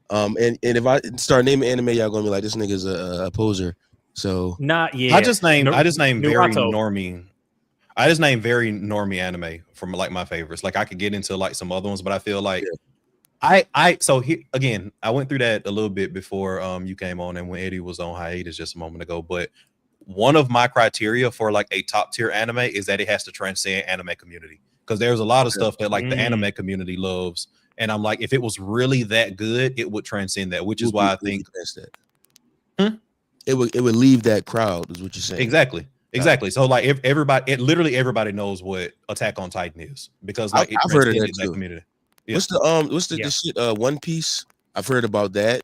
And if I start naming anime, y'all gonna be like, this nigga's a poser. So not yeah. I just named very Naruto. normie. I just named very normie anime from like my favorites. Like I could get into like some other ones, but I feel like so here again, I went through that a little bit before you came on and when Eddie was on hiatus just a moment ago. But one of my criteria for like a top tier anime is that it has to transcend anime community. Because there's a lot of stuff that like the anime community loves. And I'm like, if it was really that good, it would transcend that, which is why I think it would leave that crowd, is what you're saying. Exactly. So like if literally everybody knows what Attack on Titan is because like I've heard of that community. Yeah. What's the shit? One Piece. I've heard about that.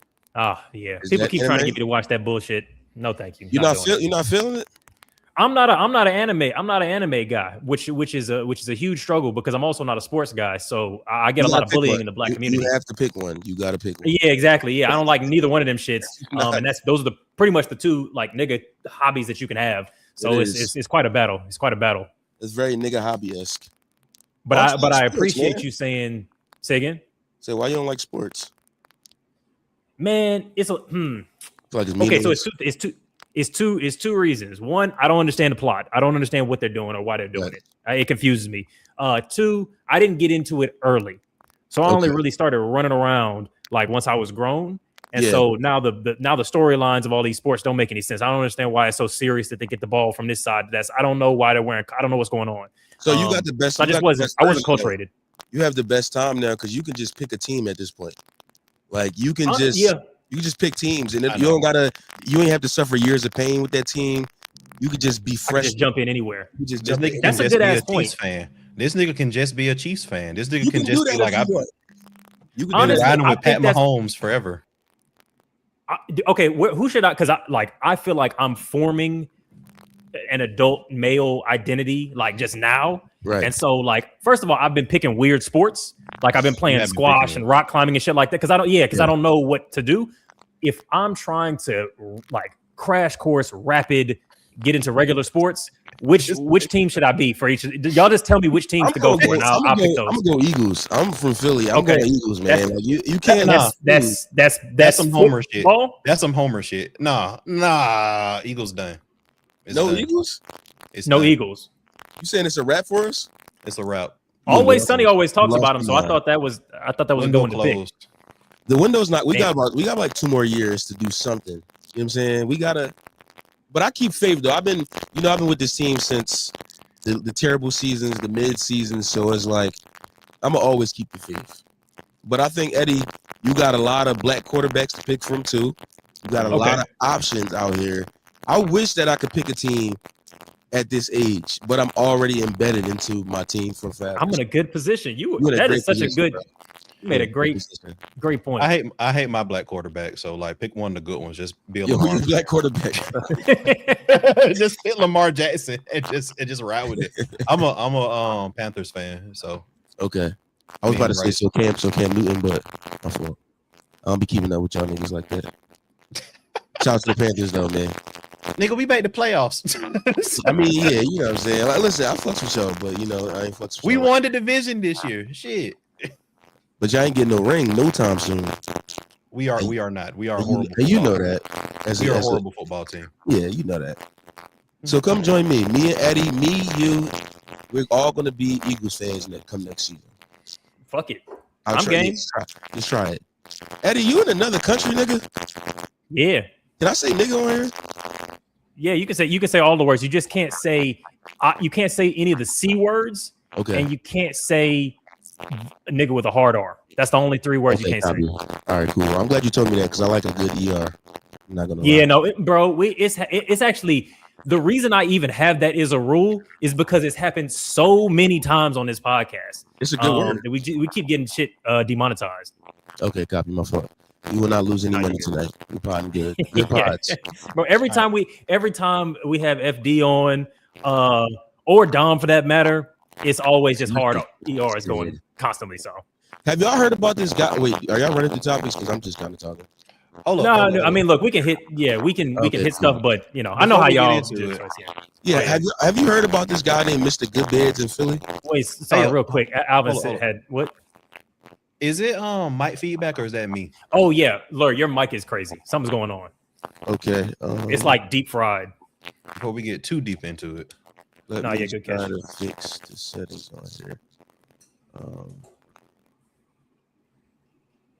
Yeah. People keep trying to get me to watch that bullshit. No, thank you. You're not feeling it? I'm not an anime guy, which is a huge struggle because I'm also not a sports guy. So I get a lot of bullying in the black community. You have to pick one. You got to pick one. Yeah, exactly. Yeah, I don't like neither one of them shits. And those are pretty much the two like nigga hobbies that you can have. So it's quite a battle. It's quite a battle. It's very nigga hobby-esque. But I appreciate you saying. Say again. Say why you don't like sports? Man, it's a Like okay. So it's two reasons. One, I don't understand the plot. I don't understand what they're doing or why they're doing it. It confuses me. Two, I didn't get into it early, so I only really started running around like once I was grown. And so now the storylines of all these sports don't make any sense. I don't understand why it's so serious that they get the ball from this side. I don't know why they're wearing. I don't know what's going on. So you got the best. So I wasn't culturated. You have the best time now because you can just pick a team at this point. Like you can you just pick teams and you ain't have to suffer years of pain with that team. You could just be fresh. Just jump in anywhere. That's a good ass point. Fan. This nigga can just be a Chiefs fan. This nigga can just be like you can be riding with Pat Mahomes forever. Okay, who should I? Because I feel like I'm forming an adult male identity like just now. Right. And so like, first of all, I've been picking weird sports. Like I've been playing squash and rock climbing and shit like that. Cause I don't know what to do. If I'm trying to like crash course rapid, get into regular sports, which team should I be for each? Y'all just tell me which teams to go for and I'll pick those. I'm gonna go Eagles. I'm from Philly. I'm going Eagles, man. Like, you can't. That's some Homer shit. That's some Homer shit. Nah. Eagles done. Eagles? It's no Eagles. You saying it's a wrap for us? It's a wrap. Always Sunny always talks about him, so I thought that was going to pick. The window's not. We got like 2 more years to do something. You know what I'm saying? We gotta. But I keep faith though. I've been with this team since the terrible seasons, the mid seasons. So it's like I'm gonna always keep the faith. But I think Eddie, you got a lot of black quarterbacks to pick from too. You got a lot of options out here. I wish that I could pick a team at this age, but I'm already embedded into my team for fast. I'm in a good position. You made a great point. I hate my black quarterback. So like pick one of the good ones. Just be a Lamar black quarterback. Just hit Lamar Jackson and just ride with it. I'm a Panthers fan. So okay. I was about to say so Cam Newton, but I thought I don't be keeping up with y'all niggas like that. Shout out to the Panthers though, man. Nigga, we made the playoffs. I mean, yeah, you know what I'm saying. Like, listen, I fucks with y'all, but you know, I ain't fucks with y'all. We won the division this year. Shit. But y'all ain't getting no ring no time soon. We are not. We are horrible. And you know that. We are a horrible football team. Yeah, you know that. So come join me. Me and Eddie, you. We're all gonna be Eagles fans come next season. Fuck it. I'm game. Just try it. Eddie, you in another country, nigga? Yeah. Can I say nigga on here? Yeah, you can say all the words. You just can't say any of the C words. Okay. And you can't say a nigga with a hard R. That's the only 3 words you can't say. All right, cool. I'm glad you told me that because I like a good ER. I'm not gonna lie. Yeah, no, bro. It's actually the reason I even have that as a rule is because it's happened so many times on this podcast. It's a good word. We keep getting shit demonetized. Okay, copy my fault. You will not lose any money tonight. You're probably good. Good pods. Bro, every time we have FD on, or Dom for that matter, it's always just hard. ER is going constantly. So, have y'all heard about this guy? Wait, are y'all running through topics? Because I'm just kind of talking. No, I mean, look, we can hit. Yeah, we can hit stuff, but you know, I know how y'all do it. Yeah, have you heard about this guy named Mr. Good Beds in Philly? Wait, sorry, real quick. Alvin had what? Is it mic feedback or is that me? Oh yeah, Lur, your mic is crazy. Something's going on. Okay. It's like deep fried. Before we get too deep into it. Let No, me yeah, good try catch. to fix the settings on here.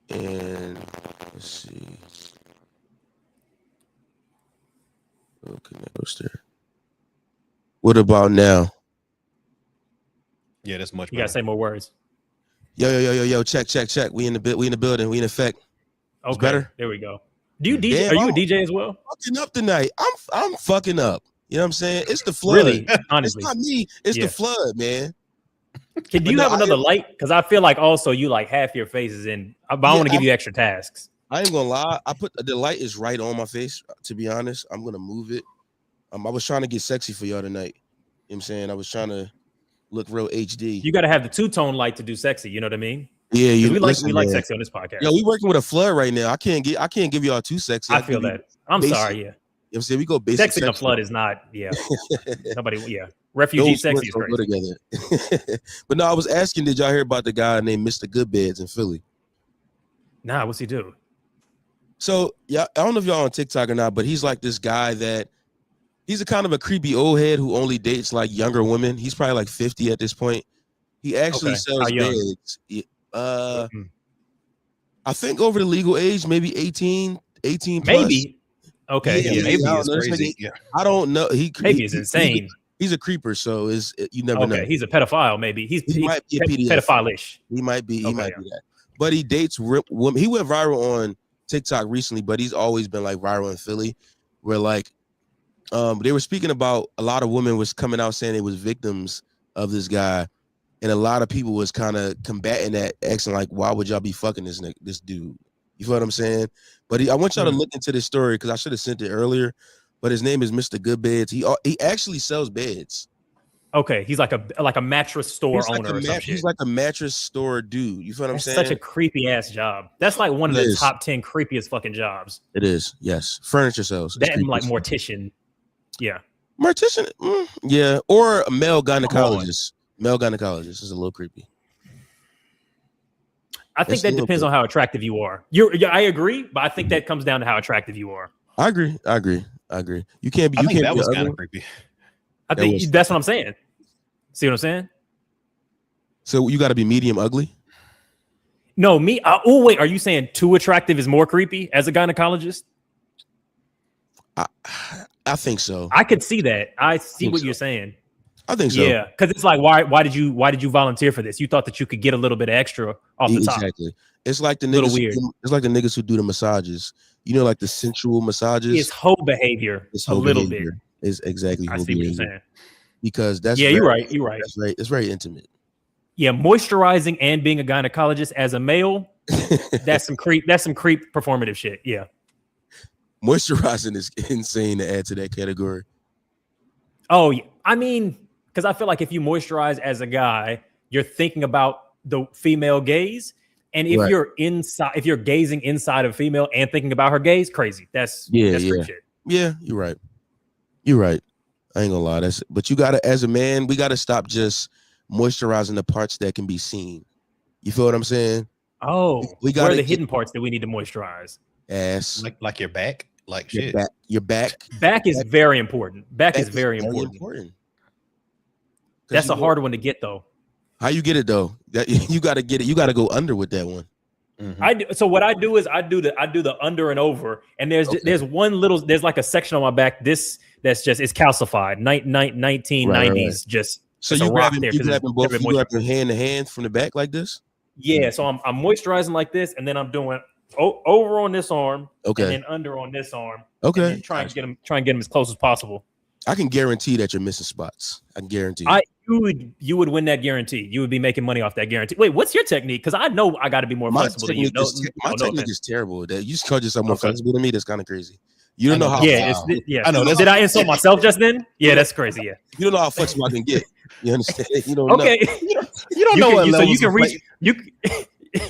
And let's see. Okay, that goes there. What about now? Yeah, that's much You better. gotta say more words. Yo, check. We in the building, we in effect. It's Okay, better. there we go. Do you DJ? Damn, Are you a I'm DJ as well? fucking up tonight. I'm fucking up. You know what I'm saying? It's the flood. Really, It's honestly. not me. It's the flood, man. Do you have another light? Because I feel like also you like half your face is in. But I want to give you extra tasks. I ain't gonna lie. I put the light is right on my face. To be honest, I'm gonna move it. I was trying to get sexy for y'all tonight. You know what I'm saying? I was trying to look real HD. You got to have the two-tone light to do sexy. You know what I mean? Yeah, we like sexy on this podcast. Yo, we working with a flood right now. I can't give y'all too sexy. I feel that. I'm basic. sorry. Yeah. You know what I'm saying? We go basic. Sexy in the flood is not. Yeah. Nobody. Yeah. Refugee Those sexy is don't go crazy. together. But no, I was asking, did y'all hear about the guy named Mr. Goodbeds in Philly? Nah, what's he do? So yeah, I don't know if y'all on TikTok or not, but he's like this guy that he's a kind of a creepy old head who only dates like younger women. He's probably like 50 at this point. He actually sells beds. I think over the legal age, maybe 18 plus. Maybe. Okay. Yeah, maybe it's crazy. I don't know. Maybe it's insane. He's a creeper, so you never know. Okay, he's a pedophile. Maybe he might be a pedophile-ish. He might be. He might be that. But he dates women. He went viral on TikTok recently, but he's always been like viral in Philly, where like they were speaking about a lot of women was coming out saying they was victims of this guy, and a lot of people was kind of combating that, asking like, why would y'all be fucking this dude? You feel what I'm saying? But I want y'all to look into this story because I should have sent it earlier. But his name is Mr. Goodbeds. He actually sells beds. Okay, he's like a mattress store owner or some shit. He's like a mattress store dude. You feel what I'm saying? Such a creepy ass job. That's like one of the top 10 creepiest fucking jobs. It is. Yes, furniture sales. That and like mortician. Yeah. Mortician. Yeah, or a male gynecologist. Male gynecologist is a little creepy. I think that depends on how attractive you are. I agree, but I think that comes down to how attractive you are. I agree. You can't be. I think that was kind of creepy. I think that's what I'm saying. See what I'm saying? So you got to be medium ugly? No, me. Oh wait, are you saying too attractive is more creepy as a gynecologist? I think so. I could see that. I see what you're saying. I think so. Yeah, because it's like, why did you volunteer for this? You thought that you could get a little bit extra off the top. Exactly. It's like the niggas. It's like the niggas who do the massages. You know, like the sensual massages. It's hoe behavior. It's a little bit. Is exactly. I see what you're saying. Because that's you're right. You're right. That's right. It's very intimate. Yeah, moisturizing and being a gynecologist as a male, that's some creep. That's some creep performative shit. Yeah. Moisturizing is insane to add to that category. Oh, yeah. I mean, because I feel like if you moisturize as a guy, you're thinking about the female gaze. And if if you're gazing inside of a female and thinking about her gaze, crazy. That's creep shit. Yeah, you're right. You're right. I ain't gonna lie. But you gotta, as a man, we gotta stop just moisturizing the parts that can be seen. You feel what I'm saying? Oh, we got the hidden parts that we need to moisturize. Ass, like your back, like your shit. Your back. Back is very important. Back is very important. That's a hard one to get though. How you get it though? You got to get it. You got to go under with that one. Mm-hmm. So what I do is I do the under and over, and there's like a section on my back. That's it's calcified. 1990s. Just so you grabbing hand to hand from the back like this. Yeah. So I'm moisturizing like this, and then I'm doing over on this arm. Okay. And then under on this arm. Okay. And try and get them as close as possible. I can guarantee that you're missing spots. I can guarantee. You would win that guarantee. You would be making money off that guarantee. Wait, what's your technique? Because I know I got to be more flexible than you. My technique is terrible. That you just call yourself more flexible than me. That's kind of crazy. You don't know how. I know. Did I insult myself just then? Yeah, that's crazy. Yeah. You don't know how flexible I can get. You understand? You don't know. Okay. You don't know what levels. So you can reach.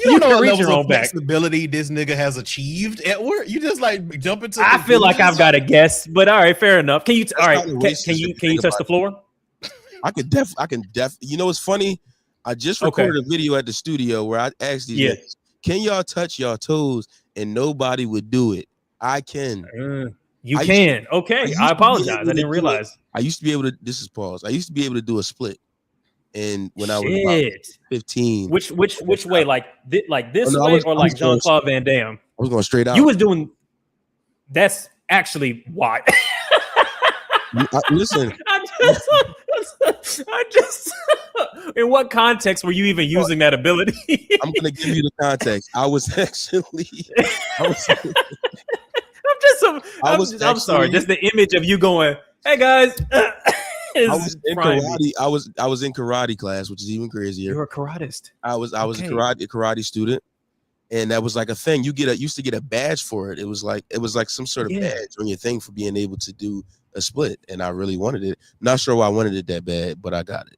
You know what levels of flexibility this nigga has achieved at work. You just like jump into. I feel like I've got a guess, but all right, fair enough. Can you? All right, can you touch the floor? I can def. You know, it's funny. I just recorded a video at the studio where I asked these guys, can y'all touch y'all toes? And nobody would do it. I can. You can. Okay. I apologize. I didn't realize. I used to be able to, this is pause. I used to be able to do a split. And when I was about 15. Which way? Like this way or like Jean-Claude Van Damme? I was going straight out. You was doing, that's actually why. Listen. I just in what context were you even using that ability? I'm gonna give you the context. I'm sorry. Just the image of you going, "Hey guys." I was in karate. I was in karate class, which is even crazier. You're a karatist. I was a karate student, and that was like a thing. Used to get a badge for it. It was like some sort of badge on your thing for being able to do a split, and I really wanted it. Not sure why I wanted it that bad, but I got it.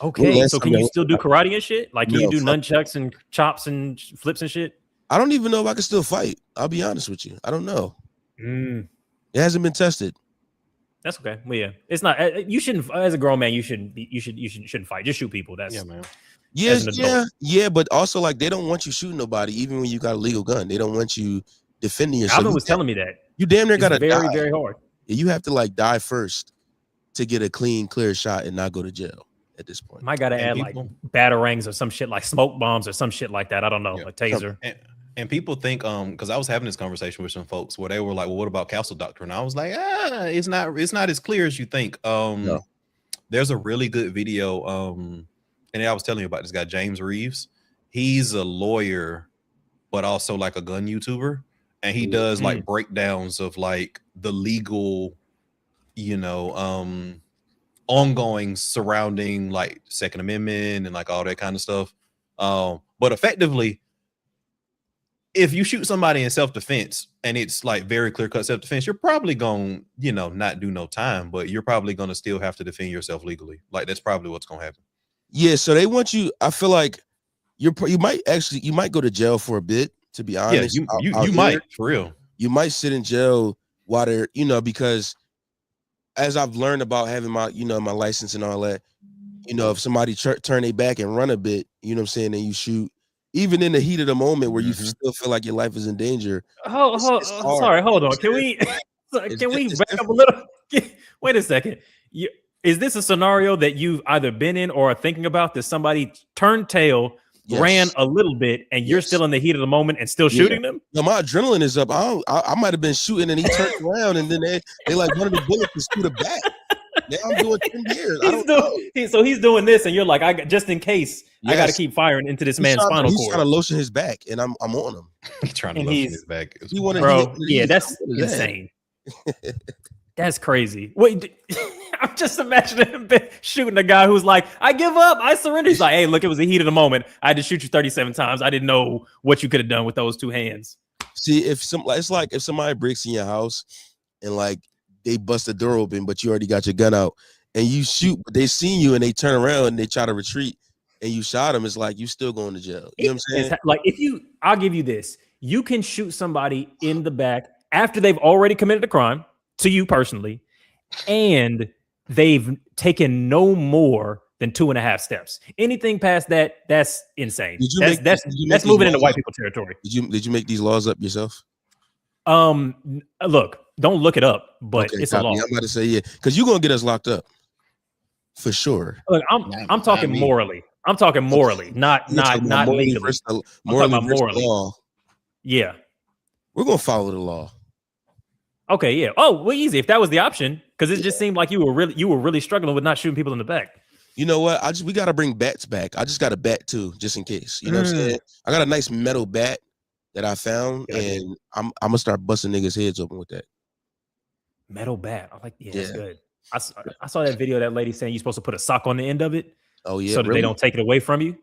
Okay, so can you still do karate and shit? Like, can you do nunchucks and chops and flips and shit? I don't even know if I can still fight. I'll be honest with you. I don't know. It hasn't been tested. That's okay. Well, yeah, it's not. You shouldn't. As a grown man, you shouldn't fight. Just shoot people. That's man. Yeah, but also like they don't want you shooting nobody, even when you got a legal gun. They don't want you defending yourself. Alvin was telling me that. You damn near gotta die. Very hard. You have to like die first to get a clear shot and not go to jail at this point. Might gotta add like batarangs or some shit, like smoke bombs or some shit like that. I don't know, a taser. And people think, because I was having this conversation with some folks where they were like, "Well, what about castle doctrine?" I was like, it's not as clear as you think. No. There's a really good video, and I was telling you about this guy James Reeves. He's a lawyer, but also like a gun YouTuber. And he does like breakdowns of like the legal, ongoing surrounding like Second Amendment and like all that kind of stuff. But effectively, if you shoot somebody in self-defense and it's like very clear-cut self-defense, you're probably going, not do no time, but you're probably going to still have to defend yourself legally. Like that's probably what's going to happen. Yeah. So they want you. I feel like you might go to jail for a bit. To be honest, you might for real. You might sit in jail while they're, because as I've learned about having my, my license and all that, if somebody turn their back and run a bit, and you shoot, even in the heat of the moment where you still feel like your life is in danger. Sorry, hold on. Can we back up a little? Wait a second. Is this a scenario that you've either been in or are thinking about that somebody turned tail, ran a little bit, and you're still in the heat of the moment and still shooting them? No, my adrenaline is up. I might have been shooting and he turned around and then they like one of the bullets to shoot it back. Now I'm doing 10 years. So he's doing this, and you're like, just in case, I got to keep firing into this man's spinal cord. He's trying to lotion his back, and I'm on him. He's trying to lotion his back. That's insane. That's crazy. Wait, I'm just imagining him shooting a guy who's like, I give up, I surrender. He's like, hey, look, it was the heat of the moment. I had to shoot you 37 times. I didn't know what you could have done with those two hands. See, it's like if somebody breaks in your house and like they bust the door open, but you already got your gun out and you shoot, but they seen you and they turn around and they try to retreat and you shot them. It's like you still going to jail. You know what I'm saying? Like I'll give you this. You can shoot somebody in the back after they've already committed a crime to you personally, and they've taken no more than 2.5 steps. Anything past that, that's insane. That's moving into white people territory. Did you make these laws up yourself? Look, don't look it up, but it's a law. I'm about to say because you're gonna get us locked up for sure. Look, I'm talking morally. I'm talking morally, not legally. Morally. Law. Yeah, we're gonna follow the law. Okay, yeah. Oh, well, easy. If that was the option, because it just seemed like you were really struggling with not shooting people in the back. You know what? We gotta bring bats back. I just got a bat too, just in case. You know what I'm saying? I got a nice metal bat that I found, and I'm gonna start busting niggas' heads open with that. Metal bat. I like. Yeah, that's good. I saw that video of that lady saying you're supposed to put a sock on the end of it. Oh yeah, so that they don't take it away from you.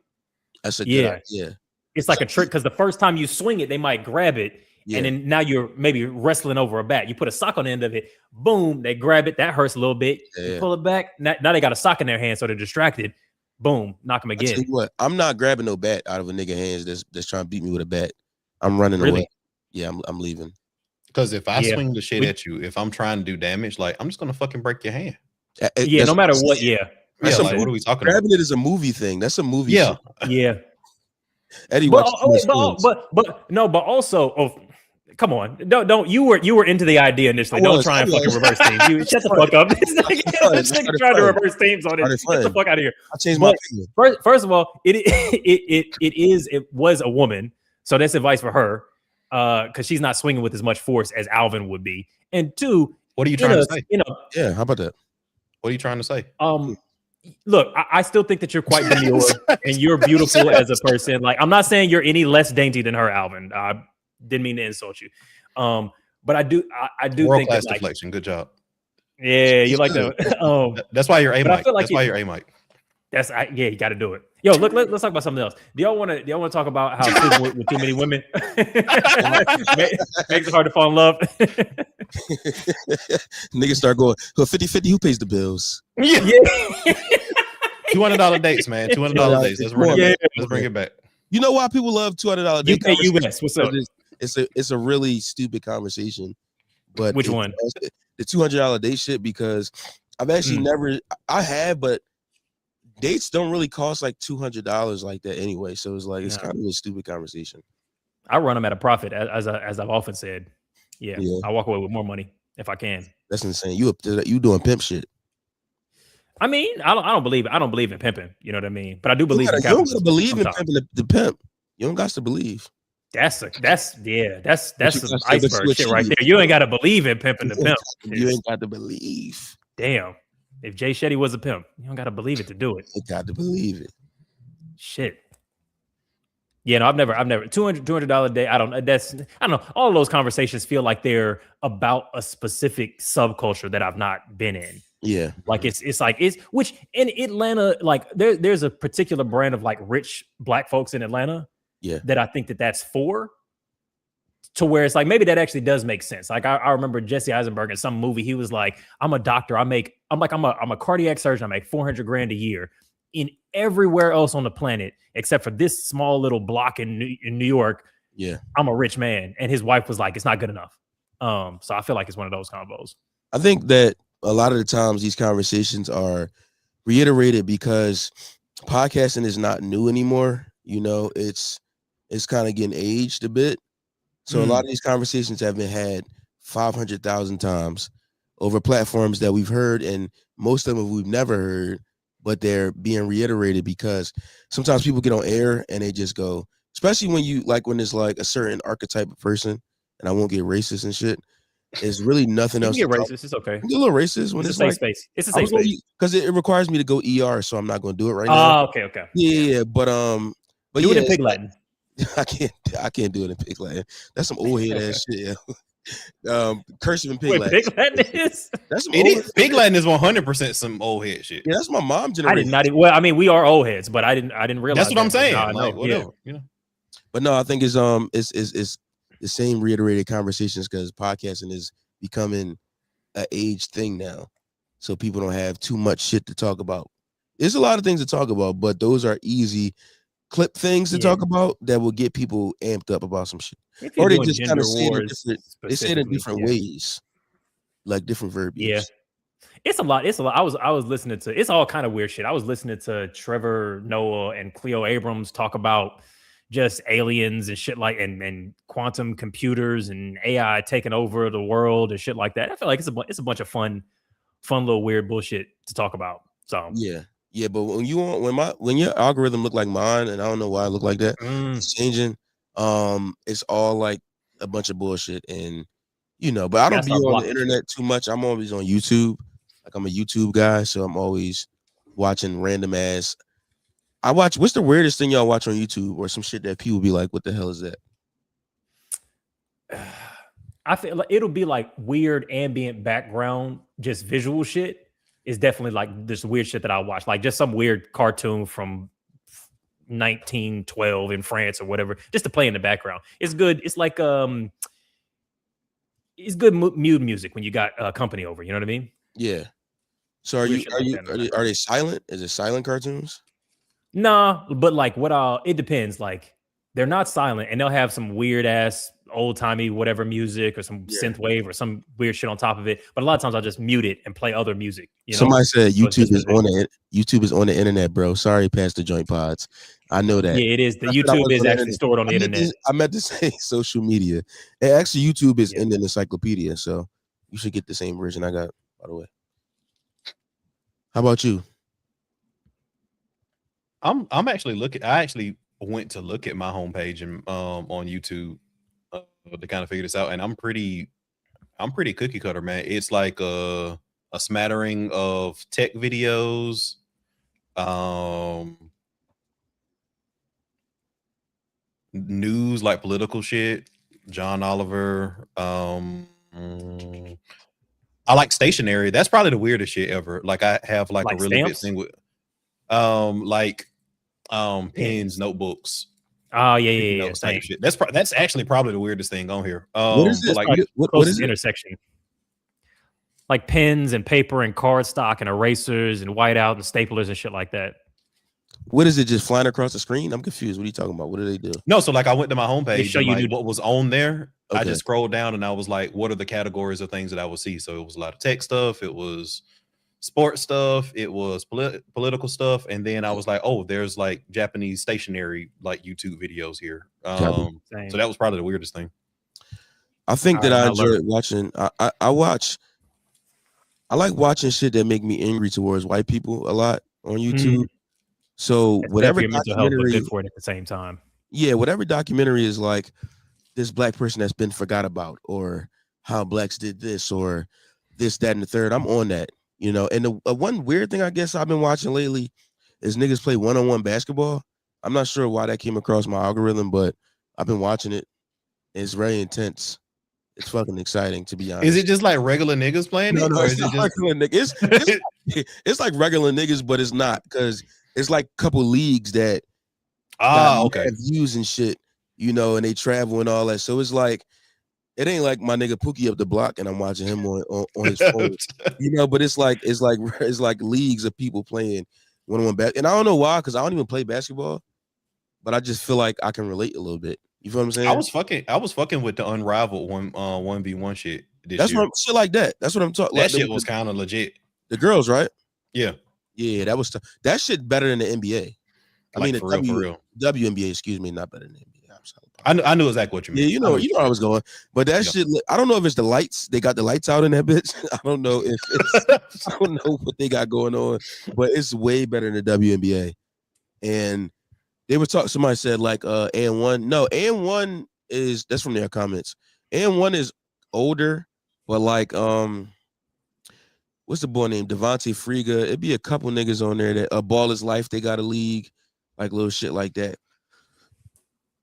That's a good idea. It's like a trick because the first time you swing it, they might grab it. Yeah. And then now you're maybe wrestling over a bat. You put a sock on the end of it. Boom, they grab it. That hurts a little bit. Yeah. You pull it back. Now they got a sock in their hand, so they're distracted. Boom, knock them again. I tell you what, I'm not grabbing no bat out of a nigga hands that's trying to beat me with a bat. I'm running away. Yeah, I'm leaving. Because if I swing the shit at you, if I'm trying to do damage, like I'm just gonna fucking break your hand. No matter what. Yeah, Yeah, like what are we talking about? Grabbing it is a movie thing. That's a movie. Yeah, shit. Yeah. Eddie But watches but also, come on, don't you were into the idea initially. Don't try and fucking reverse teams. You shut the fuck up. This nigga trying to reverse teams on it. Get the fuck out of here. I changed my opinion. First of all, it was a woman, so that's advice for her, because she's not swinging with as much force as Alvin would be. And two, what are you trying to say? Yeah, how about that? What are you trying to say? Look, I still think that you're quite demure and you're beautiful as a person. Like, I'm not saying you're any less dainty than her, Alvin. I didn't mean to insult you. But I do think that, like, deflection. Good job. Yeah, you like that. That's why you're A Mike. Like that's why you're A Mike. Yeah, you got to do it. Yo, look, let's talk about something else. Do y'all want to talk about how sleeping with too many women makes it hard to fall in love? Niggas start going, 50-50, who pays the bills? Yeah. $200 dates, man. $200 dates. Let's bring it back. You know why people love $200 dates? US. What's up? It's a really stupid conversation. But which one? The $200 date shit, because I've actually I have, but dates don't really cost like $200 like that anyway. So it's like, it's kind of a stupid conversation. I run them at a profit, as I've often said. Yeah, I walk away with more money if I can. That's insane. You doing pimp shit. I mean, I don't believe in pimping. You know what I mean? But I do believe you don't gotta believe in pimping the pimp. You don't got to believe. That's some iceberg shit right there. You ain't got to believe in pimping the pimp. You ain't got to believe. Damn. If Jay Shetty was a pimp, you don't got to believe it to do it. You got to believe it. Shit. Yeah, no, I've never $200 day. I don't know. All of those conversations feel like they're about a specific subculture that I've not been in. Yeah. Like it's which in Atlanta, like there's a particular brand of like rich black folks in Atlanta. Yeah. That I think that's for. To where it's like, maybe that actually does make sense. Like I remember Jesse Eisenberg in some movie, he was like, I'm a doctor. I'm a cardiac surgeon. I make $400,000 a year. In everywhere else on the planet, except for this small little block in New York, yeah, I'm a rich man. And his wife was like, it's not good enough. So I feel like it's one of those combos. I think that a lot of the times these conversations are reiterated because podcasting is not new anymore. You know, it's kind of getting aged a bit. So a lot of these conversations have been had 500,000 times over platforms that we've heard, and most of them we've never heard, but they're being reiterated because sometimes people get on air and they just go, especially when it's like a certain archetype of person, and I won't get racist and shit. It's really nothing else. You get racist, it's okay. Get a little racist when it's a safe space. It's a safe space because it requires me to go ER, so I'm not going to do it right now. Oh, okay. Yeah, but do it in Pig Latin. I can't do it in Pig Latin. That's some old head ass shit. Yeah. Cursive in Pig Latin. Pig Latin is? That's some Pig Latin is 100% some old head shit. Yeah, that's my mom generation. Well, I mean, we are old heads, but I didn't realize. That's what I'm saying. Like, whatever. You know. But no, I think it's the same reiterated conversations because podcasting is becoming an age thing now. So people don't have too much shit to talk about. There's a lot of things to talk about, but those are easy clip things to talk about that will get people amped up about some shit. Or they just kind of say it in different ways, like different verbiage. Yeah. It's a lot. I was listening to, it's all kind of weird shit. I was listening to Trevor Noah and Cleo Abrams talk about just aliens and shit like, and quantum computers and AI taking over the world and shit like that. I feel like it's a bunch of fun little weird bullshit to talk about. So yeah, but when your algorithm look like mine, and I don't know why I look like that, it's changing. It's all like a bunch of bullshit, and but I don't be on the internet too much. I'm always on YouTube. Like I'm a YouTube guy, so I'm always watching random ass. What's the weirdest thing y'all watch on YouTube, or some shit that people be like, "What the hell is that?" I feel like it'll be like weird ambient background, just visual shit. Is definitely like this weird shit that I watch, like just some weird cartoon from 1912 in France or whatever, just to play in the background. It's good. It's like it's good mood music when you got company over. You know what I mean? Yeah. So are they silent? Is it silent cartoons? Nah, but like it depends. Like they're not silent, and they'll have some weird ass old timey whatever music or some synth wave or some weird shit on top of it. But a lot of times I'll just mute it and play other music. Somebody said YouTube is on the internet, bro. Sorry, Pastor Joint Pods. I know that. Yeah, it is. The YouTube is actually stored on the internet. I meant to say social media. And actually, YouTube is in the encyclopedia, so you should get the same version I got, by the way. How about you? I'm actually looking. I actually went to look at my homepage and on YouTube to kind of figure this out, and I'm pretty cookie cutter, man. It's like a smattering of tech videos, news like political shit, John Oliver. I like stationery. That's probably the weirdest shit ever. Like I have like a really big thing with pens, notebooks. Oh yeah. Type shit. That's actually probably the weirdest thing on here. What is this? Like what is the intersection? Like pens and paper and cardstock and erasers and whiteout and staplers and shit like that. What is it? Just flying across the screen? I'm confused. What are you talking about? What do they do? No, so like I went to my homepage and like what was on there. Okay. I just scrolled down and I was like, what are the categories of things that I would see? So it was a lot of tech stuff. It was sports stuff. It was political stuff. And then I was like, oh, there's like Japanese stationery, like YouTube videos here. So that was probably the weirdest thing. I think that I enjoy watching. I like watching shit that make me angry towards white people a lot on YouTube. So whatever documentary, good for it at the same time. Yeah, whatever documentary is like this black person that's been forgot about, or how blacks did this, or this, that, and the third. I'm on that, you know. And the one weird thing I guess I've been watching lately is niggas play one-on-one basketball. I'm not sure why that came across my algorithm, but I've been watching it. It's very intense. It's fucking exciting, to be honest. Is it just like regular niggas playing it? No, it's not regular niggas. It's like regular niggas, but it's not, because it's like a couple leagues that have views and shit, you know, and they travel and all that. So it's like, it ain't like my nigga Pookie up the block and I'm watching him on his phone, you know. But it's like leagues of people playing one-on-one basketball. And I don't know why, because I don't even play basketball, but I just feel like I can relate a little bit. You feel what I'm saying? I was fucking with the Unrivaled 1v1 shit this That's year. what shit like that. That's what I'm talking. That shit was kind of legit. The girls, right? Yeah, that was that shit better than the NBA. I mean, for real. WNBA, excuse me, not better than the NBA. I knew exactly what you mean. Yeah, you know where I was going, but that shit. I don't know if it's the lights. They got the lights out in that bitch. I don't know if it's, I don't know what they got going on, but it's way better than the WNBA. And they were talking. Somebody said like AN1. No, AN1 is, that's from their comments. AN1 is older, but like what's the boy named Devontae Friga? It'd be a couple niggas on there that Ball is Life. They got a league, like little shit like that.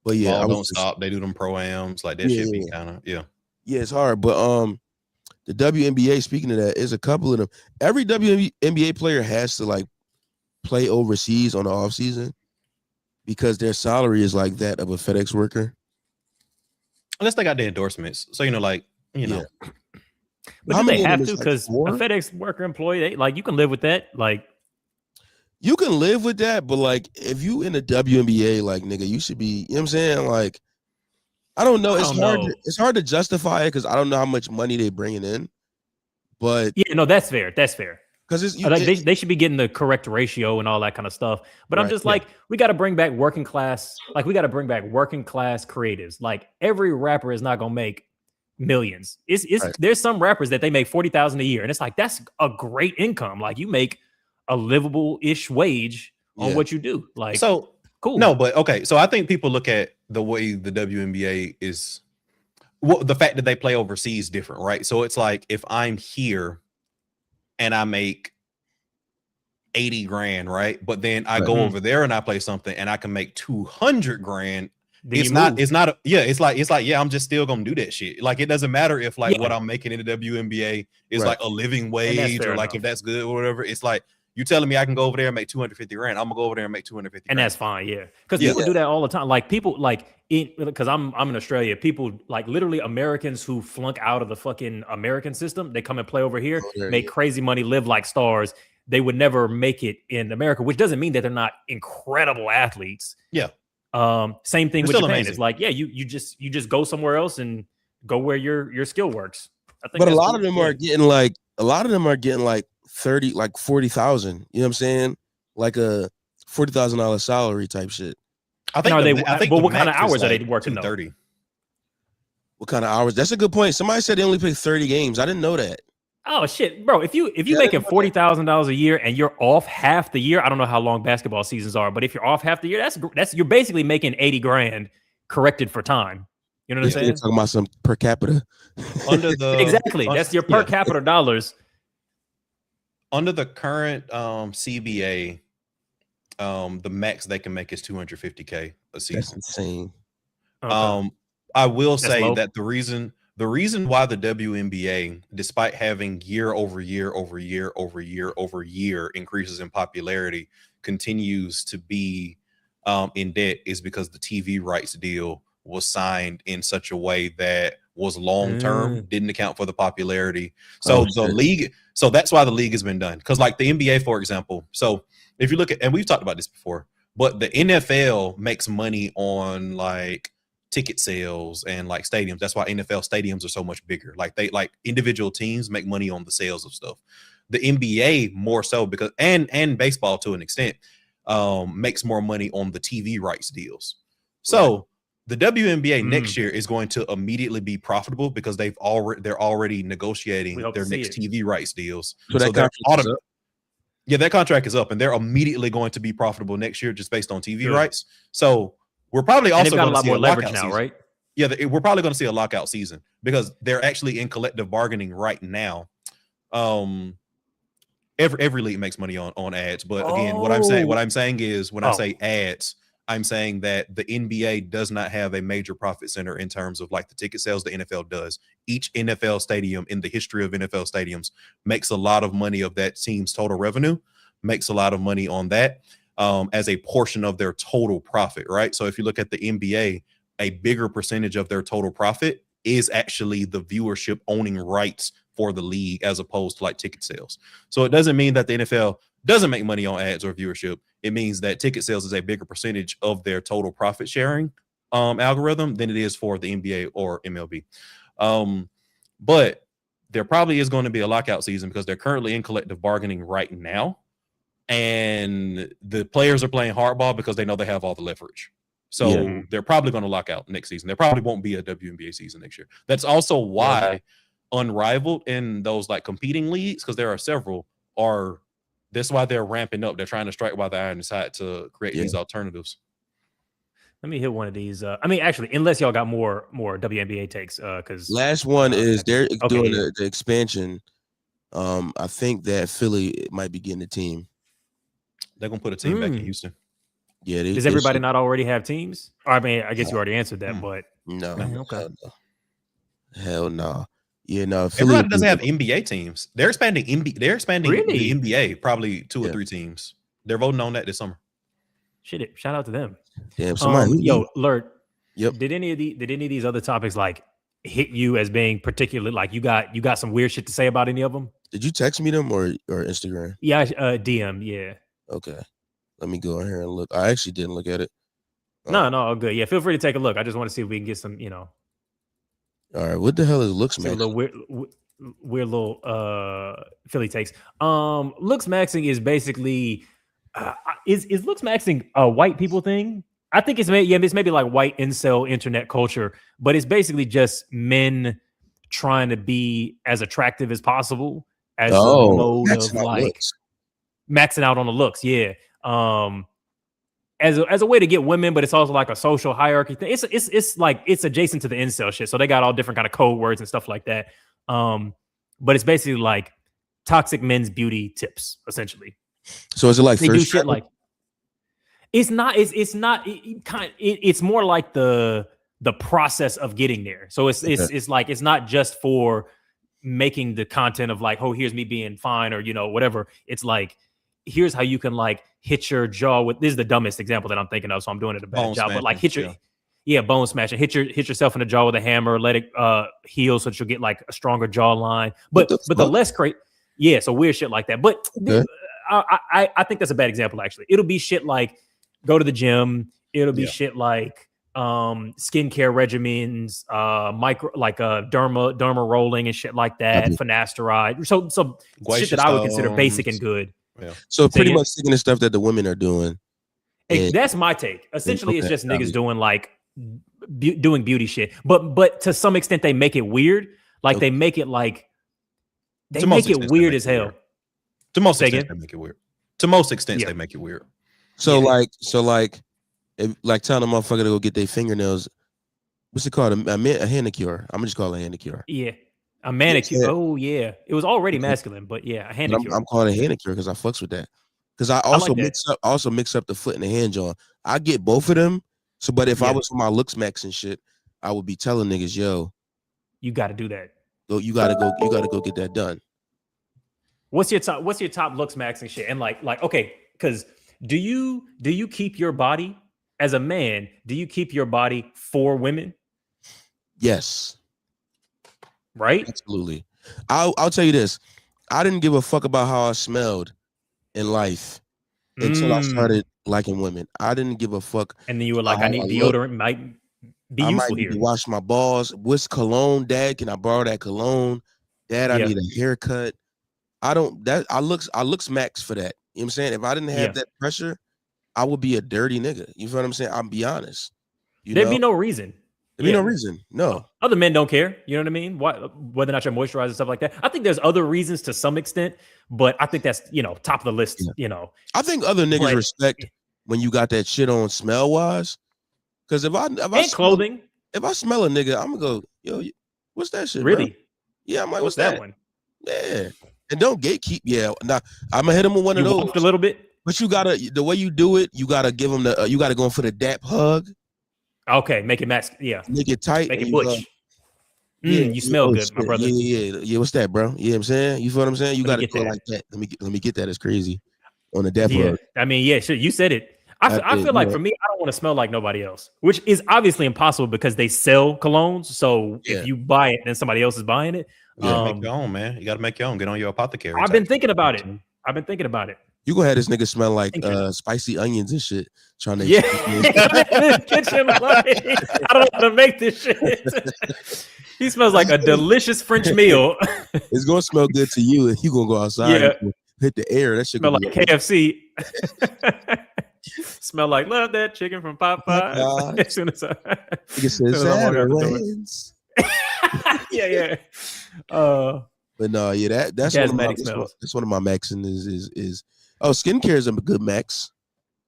But yeah, Ball don't stop. They do them pro-ams. Like that shit be kind of yeah, it's hard. But the WNBA, speaking of that, is a couple of them. Every WNBA player has to like play overseas on the off season because their salary is like that of a FedEx worker. Unless they got the endorsements. So you know, like know. But do they have to? Because a FedEx worker employee, they, like, you can live with that. Like, you can live with that, but like if you in the WNBA, like nigga, you should be, you know what I'm saying? Like, I don't know. It's hard to justify it because I don't know how much money they bringing in. But yeah, no, that's fair. That's fair. Because they should be getting the correct ratio and all that kind of stuff. But I'm just like, we got to bring back working class. Like, we got to bring back working class creatives. Like, every rapper is not gonna make millions. There's some rappers that they make $40,000 a year, and it's like, that's a great income. Like, you make a livable-ish wage on what you do. Like, so cool. No, but okay. So I think people look at the way the WNBA is, the fact that they play overseas different, right? So it's like, if I'm here and I make 80 grand, right? But then I go over there and I play something and I can make 200 grand. It's like, yeah, I'm just still gonna do that shit. Like, it doesn't matter if like what I'm making in the WNBA is like a living wage or like if that's good or whatever. It's like, you telling me I can go over there and make 250 grand. I'm gonna go over there and make 250 grand. And that's fine, because people do that all the time. Like, people because I'm in Australia, people like literally Americans who flunk out of the fucking American system, they come and play over here, make crazy money, live like stars. They would never make it in America, which doesn't mean that they're not incredible athletes. Yeah. Same thing with Japan. It's like, yeah, you just go somewhere else and go where your skill works. I think but a lot of them are getting like 30, like 40,000. You know what I'm saying? Like a $40,000 salary type shit. I think what kind of hours are they working? 30. What kind of hours? That's a good point. Somebody said they only play 30 games. I didn't know that. Oh shit, bro! If you making $40,000 a year and you're off half the year, I don't know how long basketball seasons are, but if you're off half the year, that's you're basically making 80 grand corrected for time. You know what I'm saying? You're talking about some per capita. Exactly, that's your per capita dollars. Under the current CBA, the max they can make is $250K a season. That's insane. Okay. I will say that the reason why the WNBA, despite having year over year increases in popularity, continues to be in debt is because the TV rights deal was signed in such a way that was long term, didn't account for the popularity. So so that's why the league has been done. Because like the NBA, for example, so if you look at, and we've talked about this before, but the NFL makes money on like ticket sales and like stadiums. That's why NFL stadiums are so much bigger. Like individual teams make money on the sales of stuff. The NBA more so because and baseball to an extent makes more money on the TV rights deals. So the WNBA next year is going to immediately be profitable because they're already negotiating their next TV rights deals. So that contract is up and they're immediately going to be profitable next year just based on TV rights. So we're probably also going to see a leverage now, right? Yeah, we're probably going to see a lockout season because they're actually in collective bargaining right now. Every league makes money on ads, but again, what I'm saying is when I say ads, I'm saying that the NBA does not have a major profit center in terms of like the ticket sales. The NFL does. Each NFL stadium in the history of NFL stadiums makes a lot of money of that team's total revenue, makes a lot of money on that. As a portion of their total profit, right? So if you look at the NBA, a bigger percentage of their total profit is actually the viewership owning rights for the league as opposed to like ticket sales. So it doesn't mean that the NFL doesn't make money on ads or viewership. It means that ticket sales is a bigger percentage of their total profit sharing algorithm than it is for the NBA or MLB. But there probably is going to be a lockout season because they're currently in collective bargaining right now. And the players are playing hardball because they know they have all the leverage. So they're probably going to lock out next season. There probably won't be a WNBA season next year. That's also why Unrivaled in those like competing leagues, because there are several, that's why they're ramping up. They're trying to strike while the iron is hot to create these alternatives. Let me hit one of these. Actually, unless y'all got more WNBA takes, because last one is they're doing the expansion. I think that Philly might be getting a team. They're gonna put a team back in Houston. Yeah. Does everybody not already have teams? I mean, I guess you already answered that, but no. Okay. Hell no. Yeah, no. Everybody doesn't have NBA teams. They're expanding. They're expanding the NBA. Probably 2 or 3 teams. They're voting on that this summer. Shit! Shout out to them. Damn. Somebody. Lurt. Yep. Did any of these other topics like hit you as being particularly like you got some weird shit to say about any of them? Did you text me them or Instagram? Yeah, DM. Yeah. Okay. Let me go in here and look. I actually didn't look at it. No, good. Yeah, feel free to take a look. I just want to see if we can get some, All right. What the hell is Looks Maxing? A little weird little Philly takes. Looks Maxing is basically is Looks Maxing a white people thing? I think it's maybe like white incel internet culture, but it's basically just men trying to be as attractive as possible as a mode of like looks. Maxing out on the looks, as a way to get women, but it's also like a social hierarchy thing. It's like it's adjacent to the incel shit. So they got all different kind of code words and stuff like that. But it's basically like toxic men's beauty tips, essentially. So is it like they do shit like it's more like the process of getting there. So it's like it's not just for making the content of like, oh, here's me being fine or whatever. It's like here's how you can like hit your jaw with. This is the dumbest example that I'm thinking of, so I'm doing it a bad job. But like hit your bone smashing, hit yourself in the jaw with a hammer, let it heal so that you'll get like a stronger jawline. But the less crazy, so weird shit like that. But I think that's a bad example actually. It'll be shit like go to the gym, It'll be shit like skincare regimens, derma rolling and shit like that, finasteride. So shit that I would consider basic and good. Yeah. So pretty much taking the stuff that the women are doing. That's my take. Essentially, it's just niggas doing like doing beauty shit, but to some extent they make it weird. Like they make it like they make it weird as hell. To most extent, they make it weird. To most extent, they make it weird. So like telling a motherfucker to go get their fingernails. What's it called? A manicure. I'm gonna just call it a manicure. Yeah, a manicure. Oh yeah, it was already masculine, but yeah, a manicure. I'm calling it a manicure because I fucks with that. Because I also mix up the foot and the hand joint. I get both of them. So, but if I was for my looks max and shit, I would be telling niggas, yo, you got to do that. You gotta go get that done. What's your top looks max and shit? And like okay, because do you keep your body as a man? Do you keep your body for women? Yes. Right? Absolutely. I'll tell you this. I didn't give a fuck about how I smelled in life until I started liking women. I didn't give a fuck. And then you were like, I need deodorant. Might be useful here. I might wash my balls. What's cologne, Dad? Can I borrow that cologne? Dad, I need a haircut. I looks max for that. You know what I'm saying? If I didn't have that pressure, I would be a dirty nigga. You know what I'm saying? I'll be honest. There'd be no reason. There'd be no reason. No. Other men don't care. You know what I mean? Whether or not you're moisturized and stuff like that. I think there's other reasons to some extent, but I think that's, top of the list, I think other niggas respect when you got that shit on smell wise. Because if I clothing. If I smell a nigga, I'm gonna go, yo, what's that shit? Really? Bro? Yeah, I'm like, what's that one? Yeah. And don't gatekeep. Yeah. Now I'm gonna hit him with one of those. A little bit. But the way you do it, you gotta give him you gotta go in for the dap hug. Okay, make it max. Yeah. Make it tight. Make it butch. You smell good, my brother. Yeah. What's that, bro? You know what I'm saying? You feel what I'm saying? You gotta go like that. Let me get that. It's crazy. On the dap hug. I mean, sure. You said it. I feel like for me, I don't want to smell like nobody else, which is obviously impossible because they sell colognes. So if you buy it, then somebody else is buying it. Make your own, man. You got to make your own. Get on your apothecary. I've been thinking about it. You gonna have this nigga smell like spicy onions and shit. Trying to kitchen like, I don't know how to make this shit. He smells like a delicious French meal. It's gonna smell good to you, and you gonna go outside and hit the air. That shit smell like KFC. Smell like love that chicken from Popeye. As soon as but no, that's one of my maxing is skincare is a good max.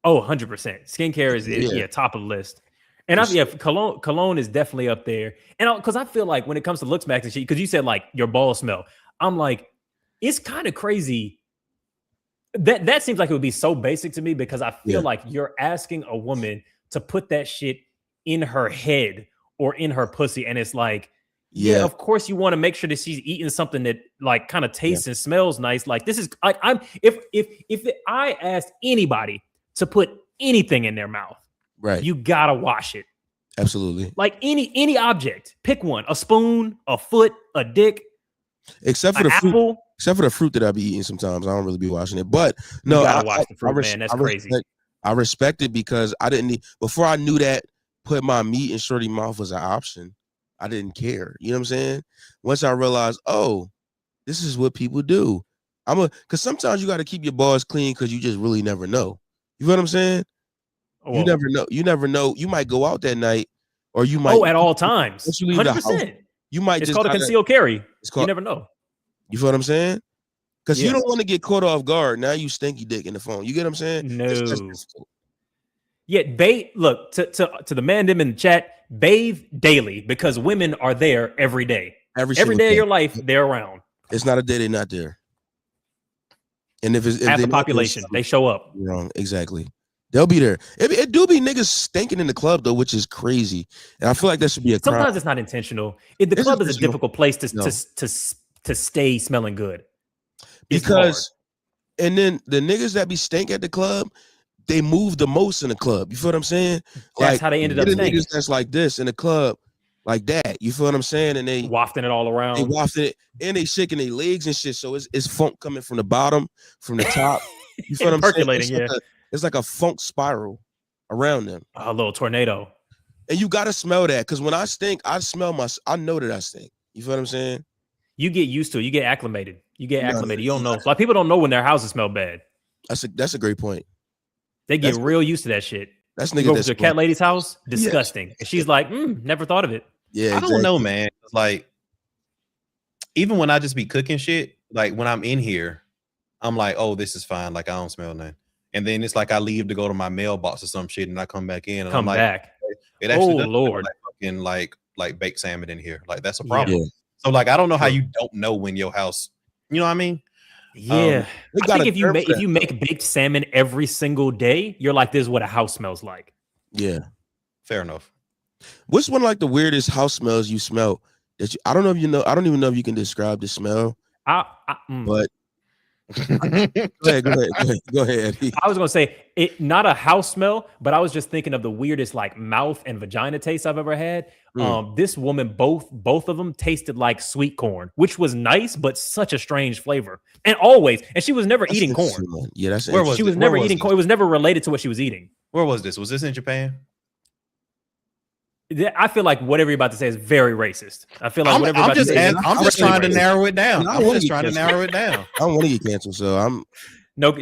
100%. Skincare is top of the list. And cologne is definitely up there. And because I feel like when it comes to looks max and shit, because you said like your balls smell, I'm like, it's kind of crazy. That seems like it would be so basic to me because I feel like you're asking a woman to put that shit in her head or in her pussy, and it's like, of course you want to make sure that she's eating something that like kind of tastes and smells nice. Like this is like if I asked anybody to put anything in their mouth, right, you gotta wash it. Absolutely. Like any object, pick one: a spoon, a foot, a dick, except for the apple. Fruit. Except for the fruit that I be eating sometimes. I don't really be washing it. But no, you gotta watch the fruit, man. That's crazy. I respect it because I didn't need, before I knew that put my meat in shorty mouth was an option, I didn't care. You know what I'm saying? Once I realized, oh, this is what people do. Because sometimes you got to keep your balls clean because you just really never know. You know what I'm saying? Well, you never know. You might go out that night or you might. at all times. Once you leave 100%. The house, you might it's called a concealed carry. You never know. You feel what I'm saying? Because you don't want to get caught off guard. Now you stinky dick in the phone. You get what I'm saying? No. Look, to the man them in the chat, bathe daily because women are there every day. Every day of your life, they're around. It's not a day they're not there. And if half the population, they show up. Wrong, exactly. They'll be there. It do be niggas stinking in the club though, which is crazy. And I feel like that should be a crime. Sometimes it's not intentional. The club is a difficult place to stay smelling good. Because, and then the niggas that be stink at the club, they move the most in the club. You feel what I'm saying? That's how they ended up stinking. Niggas that's like this in the club, like that. You feel what I'm saying? And they wafting it all around. They wafting it, and they shaking their legs and shit. So it's funk coming from the bottom, from the top. You feel what I'm percolating, saying? It's like a funk spiral around them. A little tornado. And you gotta smell that, because when I stink, I know that I stink. You feel what I'm saying? You get used to it. You get acclimated. You don't know. Like people don't know when their houses smell bad. That's a great point. They get real used to that shit. That's nigga. Go to the cat lady's house. Disgusting. Yeah. And she's like, never thought of it. Yeah, I don't know, man. Like, even when I just be cooking shit, like when I'm in here, I'm like, oh, this is fine. Like I don't smell nothing. And then it's like I leave to go to my mailbox or some shit, and I come back in, and I'm like, back. It actually does Lord, like fucking like baked salmon in here. Like that's a problem. Yeah. So like I don't know how you don't know when your house. You know what I mean? Yeah. I think if you make baked salmon every single day, you're like, this is what a house smells like. Yeah. Fair enough. What's one of like the weirdest house smells you smell that I don't know if you know. I don't even know if you can describe the smell. But go ahead. I was gonna say it, not a house smell, but I was just thinking of the weirdest like mouth and vagina taste I've ever had. This woman, both of them tasted like sweet corn, which was nice, but such a strange flavor. And she was never eating corn. Yeah, that's she was never eating corn. It was never related to what she was eating. Where was this? Was this in Japan? I feel like whatever you're about to say is very racist. I feel like whatever I'm just trying to narrow it down. I don't want to get canceled, so I'm no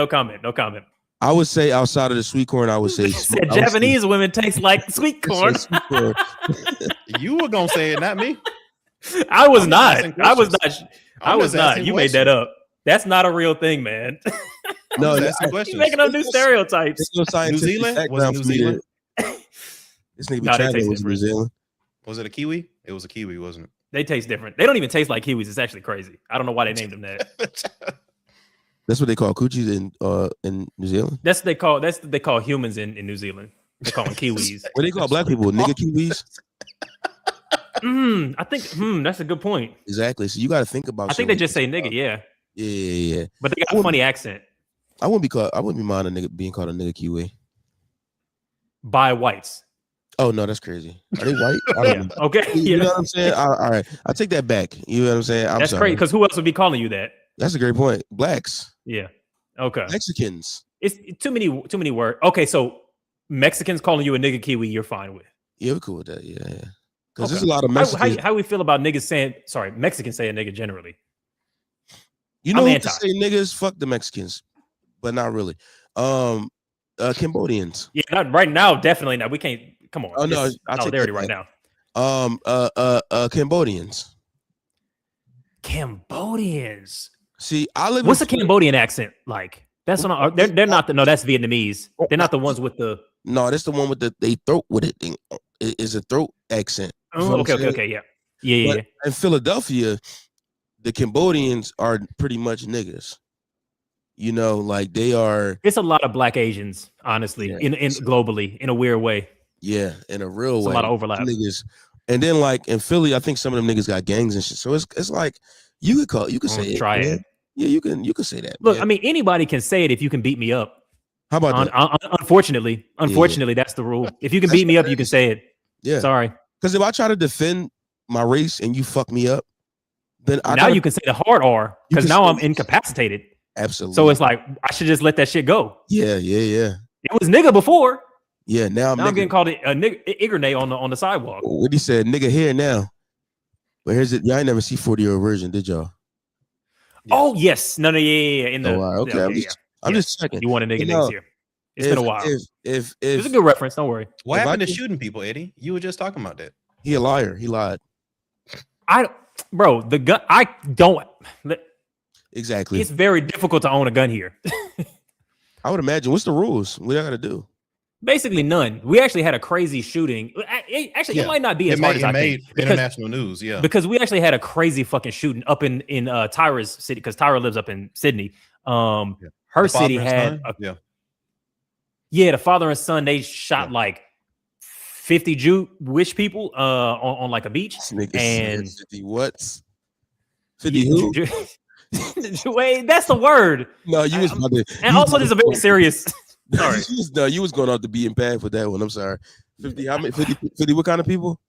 comment. No comment. I would say outside of the sweet corn, I would say Japanese women taste like sweet corn. You were gonna say it, not me. I was not. You made that up. That's not a real thing, man. No, you're making up new stereotypes. New Zealand? Was it New Zealand? This nigga be traveling with New Zealand. Was it a kiwi? It was a kiwi, wasn't it? They taste different. They don't even taste like kiwis. It's actually crazy. I don't know why they named them that. That's what they call coochies in New Zealand. That's what they call humans in New Zealand. They call them kiwis. What they call black people? Nigga kiwis. I think that's a good point. Exactly. So you got to think about. I think they just say nigga. Yeah. Yeah. But they got a funny accent. I wouldn't be mind a nigga being called a nigga kiwi by whites. Oh no, that's crazy. Are they white? I don't know. Okay. You know what I'm saying? All right. I take that back. You know what I'm saying? That's crazy, because who else would be calling you that? That's a great point. Blacks. Yeah. Okay. Mexicans. It's too many words. Okay, so Mexicans calling you a nigga kiwi, you're fine with. Yeah, we're cool with that. Yeah. Because there's a lot of Mexicans. How we feel about Mexicans saying nigga generally? You know who to say niggas? Fuck the Mexicans, but not really. Cambodians. Yeah, not right now. Definitely not. We can't. Come on. Oh no, solidarity right now. Cambodians. Cambodians. See, I live. What's a Cambodian accent like? That's not. They're not the. No, that's Vietnamese. They're not the ones with the. No, that's the one with the throat with it. It is a throat accent. Oh, okay, yeah. In Philadelphia, the Cambodians are pretty much niggas. You know, like they are. It's a lot of black Asians, honestly, in globally in a weird way. Yeah, in a real way. A lot of overlap. Niggas. And then like in Philly, I think some of them niggas got gangs and shit. So it's like you could say try it. Man. Yeah, you can say that. Look, man. I mean, anybody can say it if you can beat me up. How about that? Unfortunately, that's the rule. If you can beat me up, you can say it. Yeah. Sorry. Because if I try to defend my race and you fuck me up, then you can say the hard R, because now I'm incapacitated. Absolutely. So it's like I should just let that shit go. Yeah. It was nigga before. Yeah, now I'm getting called a nigga Igornate on the sidewalk. What he said, nigga here now. But here's it. Y'all ain't never see 40-year-old version, did y'all? Yeah. Oh yes. No, yeah. In the okay. I'm just checking. You want a nigga next year. It's been a while. If it's a good reference, don't worry. What happened to shooting people, Eddie? You were just talking about that. He a liar. He lied. The gun. I don't. Exactly. It's very difficult to own a gun here. I would imagine. What's the rules? What I got to do? Basically none. We actually had a crazy shooting. It might not be as hard as I think. International news, yeah. Because we actually had a crazy fucking shooting up in Tyra's city, because Tyra lives up in Sydney. Her city had the father and son. They shot like 50 Jewish people on like a beach. And 50 what? 50 who? Wait, that's the word. No, you was about to. And also, there's a very serious. Sorry. You was going off the beaten path with that one. I'm sorry. 50, how many? 50 what kind of people?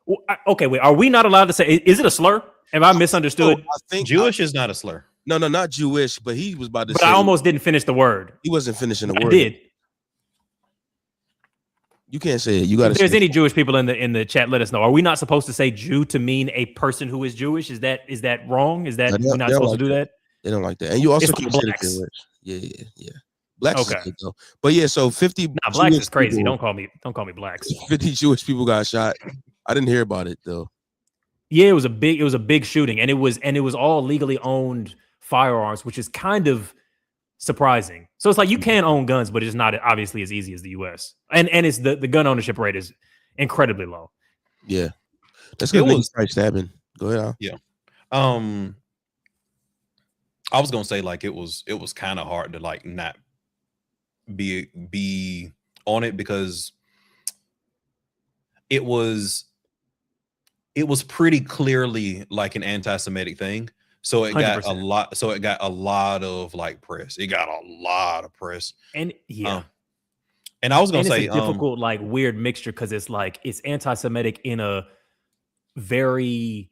Well, okay, wait. Are we not allowed to say? Is it a slur? Have I misunderstood? I think Jewish is not a slur. No, not Jewish. But he was about to. But I almost didn't finish the word. He wasn't finishing the word. I did. You can't say it. You got to. If there's any Jewish people in the chat, let us know. Are we not supposed to say Jew to mean a person who is Jewish? Is that wrong? Is that we're not supposed to do that? They don't like that. And you also can't say that they're rich. Yeah. Blacks is good though. But yeah, so 50 blacks is crazy. People, don't call me blacks. 50 Jewish people got shot. I didn't hear about it though. Yeah, it was a big shooting, and it was all legally owned firearms, which is kind of surprising. So it's like you can own guns, but it's not obviously as easy as the US. And it's the gun ownership rate is incredibly low. Yeah. That's good. Niggas probably stabbing. Go ahead, Al. Yeah. I was gonna say like it was kind of hard to like not be on it because it was pretty clearly like an anti-Semitic thing. So it 100%. Got a lot. So it got a lot of like press. It got a lot of press. And yeah. And I was gonna say it's a difficult, like weird mixture because it's like it's anti-Semitic in a very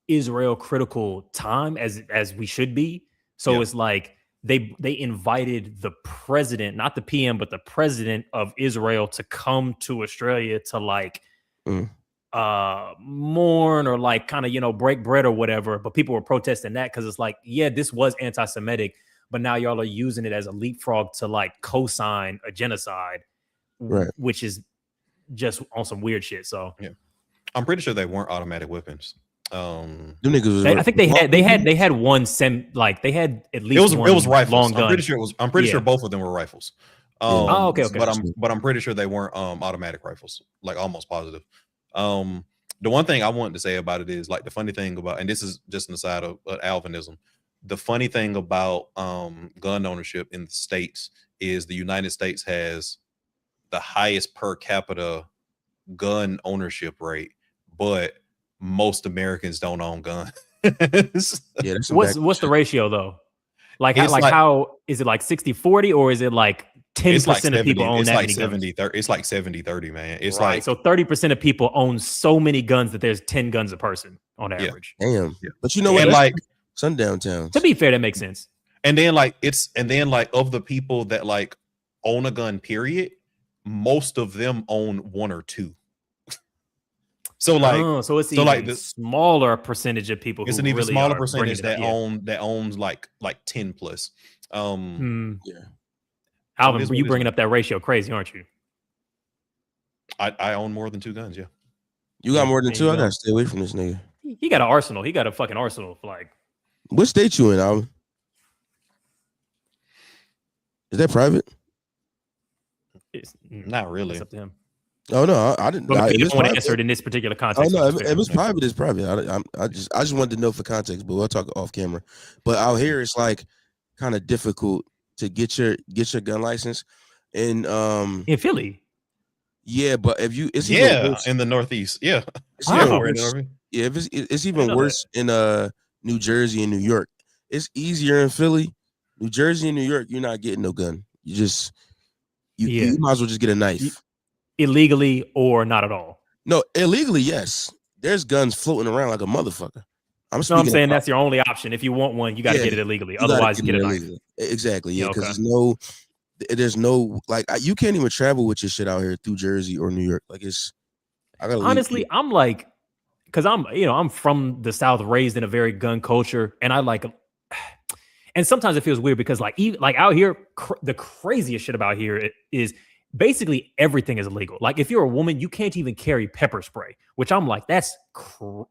Israel critical time as we should be. So it's like they invited the president, not the PM, but the president of Israel to come to Australia to like mourn or like kind of break bread or whatever, but people were protesting that because it's like, yeah, this was anti-Semitic, but now y'all are using it as a leapfrog to like co-sign a genocide, right? Which is just on some weird shit. So yeah, I'm pretty sure they weren't automatic weapons. Them niggas I think they had one they had at least it was rifles. Long gun. I'm pretty sure both of them were rifles. Okay. But I'm pretty sure they weren't automatic rifles, like almost positive. The one thing I wanted to say about it is like the funny thing about, and this is just an aside of Alvinism, the funny thing about gun ownership in the States is the United States has the highest per capita gun ownership rate, but most Americans don't own guns. Yeah, what's the ratio though? Like how is it like 60-40 or is it like 10% of people own that many guns? It's like 70-30, man. It's right. like so 30% of people own so many guns that there's 10 guns a person on average. Damn. Yeah. But you know what? Like sundown towns. To be fair, that makes sense. And then like of the people that like own a gun, period, most of them own one or two. So like, so it's even like smaller percentage of people. It's an even smaller percentage that owns like 10 plus. Yeah. Alvin, you bringing up that ratio crazy, aren't you? I own more than 2 guns. Yeah. You got more than 2? I gotta stay away from this nigga. He got an arsenal. He got a fucking arsenal. Like, what state you in, Alvin? Is that private? It's not really. It's up to him. Oh no, I didn't. I don't want to answer it in this particular context. Oh no, if it's private, it's private. I just wanted to know for context, but we'll talk off camera. But out here, it's like kind of difficult to get your gun license, and in Philly. Yeah, but if you, it's in the Northeast, yeah, it's even worse in New Jersey and New York. It's easier in Philly, New Jersey and New York. You're not getting no gun. You might as well just get a knife. Illegally or not at all? No, illegally, yes. There's guns floating around like a motherfucker. I'm saying that's your only option. If you want one, you got to get it illegally. Otherwise, you get a knife. Exactly. Yeah, because there's no like you can't even travel with your shit out here through Jersey or New York. Like honestly, I'm like, because I'm from the South, raised in a very gun culture, and I like. And sometimes it feels weird because like out here, the craziest shit about here is. Basically, everything is illegal. Like, if you're a woman, you can't even carry pepper spray, which I'm like, that's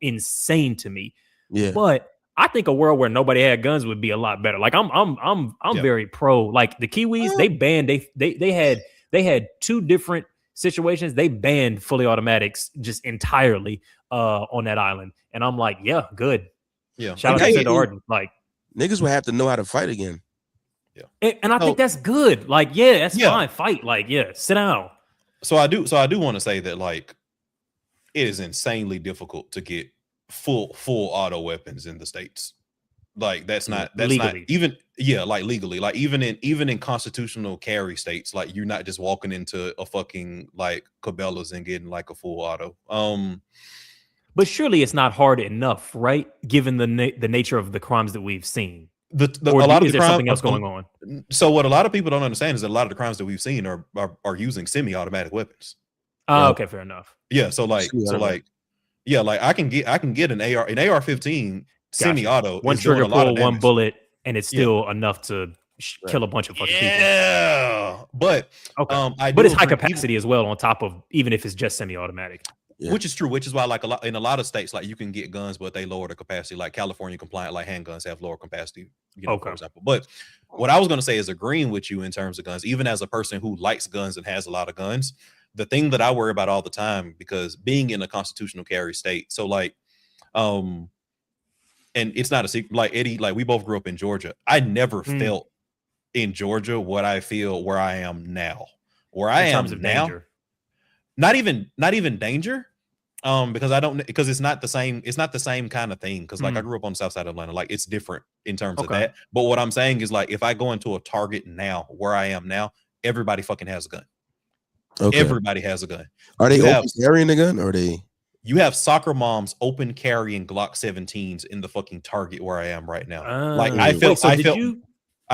insane to me. Yeah. But I think a world where nobody had guns would be a lot better. Like, I'm very pro. Like the Kiwis, they banned they had 2 different situations. They banned fully automatics just entirely on that island, and I'm like, yeah, good. Yeah. Shout out to Arden. Like, niggas would have to know how to fight again. Yeah. And I think that's good. Like, that's fine. Fight. Like, sit down. So I do want to say that like it is insanely difficult to get full auto weapons in the States. Like that's not legally. Like legally. Like even in constitutional carry states, like you're not just walking into a fucking like Cabela's and getting like a full auto. But surely it's not hard enough, right? Given the nature of the crimes that we've seen. A lot of is there something else going on? So what a lot of people don't understand is that a lot of the crimes that we've seen are using semi-automatic weapons. Oh, okay, fair enough. Yeah, so like yeah, like I can get an AR-15 semi-auto. One is doing trigger a lot of pull, one damage. bullet, and it's still enough to kill a bunch of fucking people. Yeah, but but it's high capacity as well on top of, even if it's just semi-automatic. Yeah. Which is true, which is why like in a lot of states, like you can get guns, but they lower the capacity. Like California compliant, like handguns have lower capacity, for example. But what I was going to say is agreeing with you in terms of guns, even as a person who likes guns and has a lot of guns, the thing that I worry about all the time, because being in a constitutional carry state, so like, and it's not a secret, like Eddie, like we both grew up in Georgia. I never felt in Georgia what I feel where I am now. Where I am now, danger. Not even danger, because it's not the same kind of thing. Because like I grew up on the south side of Atlanta, like it's different in terms of that. But what I'm saying is like if I go into a Target now, where I am now, everybody fucking has a gun. Okay. Everybody has a gun. Are they open carrying a gun? Or are they? You have soccer moms open carrying Glock 17s in the fucking Target where I am right now. Like I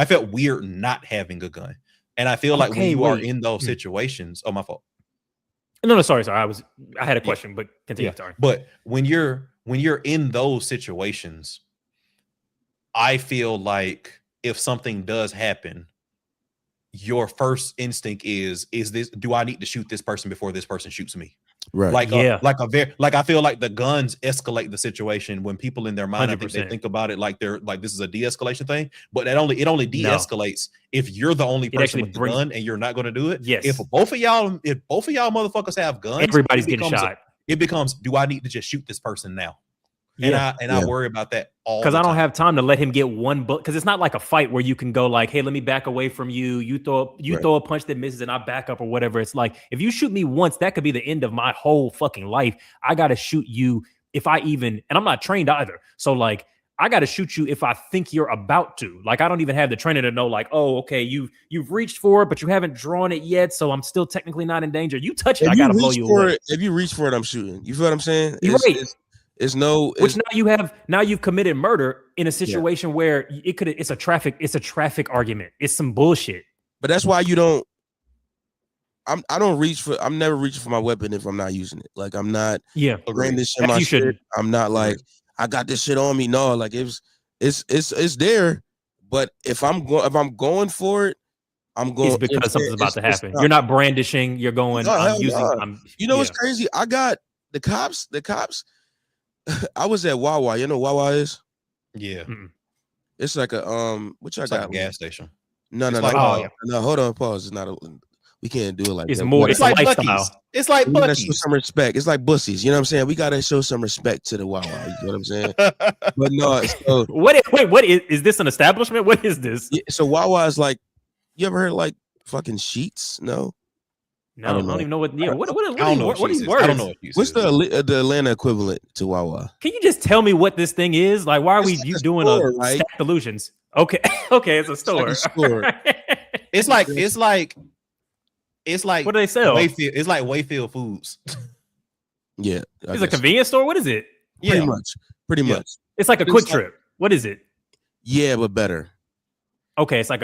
felt weird not having a gun, and I feel like when you are in those situations. Oh, my fault. No, sorry. I had a question, but continue. Sorry. But when you're in those situations, I feel like if something does happen, your first instinct is this, do I need to shoot this person before this person shoots me? Right. I feel like the guns escalate the situation when people in their mind, 100%. I think they think about it like they're like this is a de-escalation thing, but it only de-escalates if you're the only person with the gun and you're not going to do it. Yes. If both of y'all motherfuckers have guns, everybody's getting shot. It becomes, do I need to just shoot this person now? I worry about that all because I don't have time to let him get one bullet. Because it's not like a fight where you can go like, hey, let me back away from you. You throw a punch that misses and I back up or whatever. It's like if you shoot me once, that could be the end of my whole fucking life. I gotta shoot you if I even, and I'm not trained either. So like I gotta shoot you if I think you're about to. Like I don't even have the training to know like, oh, okay, you've reached for it, but you haven't drawn it yet, so I'm still technically not in danger. You touch it, I gotta blow you away. If you reach for it, I'm shooting. You feel what I'm saying? You're right. Which now you've committed murder in a situation where it's a traffic argument. It's some bullshit. But that's why I'm never reaching for my weapon if I'm not using it. Like I'm not brandishing my shit. I'm not like I got this shit on me. No, like it's there. But if I'm going for it, I'm going. It's because something's about to happen. You're not brandishing. You're going. What's crazy? I got the cops. I was at Wawa. You know what Wawa is? Yeah. It's like a what y'all got? Like a gas station. No. Hold on, pause. It's not we can't do it like it's that. More. It's like Buc-ee's. It's like we gotta show some respect. It's like Bussies. You know what I'm saying? We gotta show some respect to the Wawa. You know what I'm saying? But no. So, what is this an establishment? What is this? Yeah, so Wawa is like. You ever heard like fucking Sheets? No. No, I don't even know what. Yeah, what are these words? I don't know what these What's the Atlanta equivalent to Wawa? Can you just tell me what this thing is? Like, why are you doing store, a Stack Illusions? Okay, it's a store. It's like a store. It's like what do they sell? Wayfield, it's like Wayfield Foods. Yeah, it's a convenience store. What is it? Pretty much. It's like a Quick Trip. What is it? Yeah, but better. Okay, it's a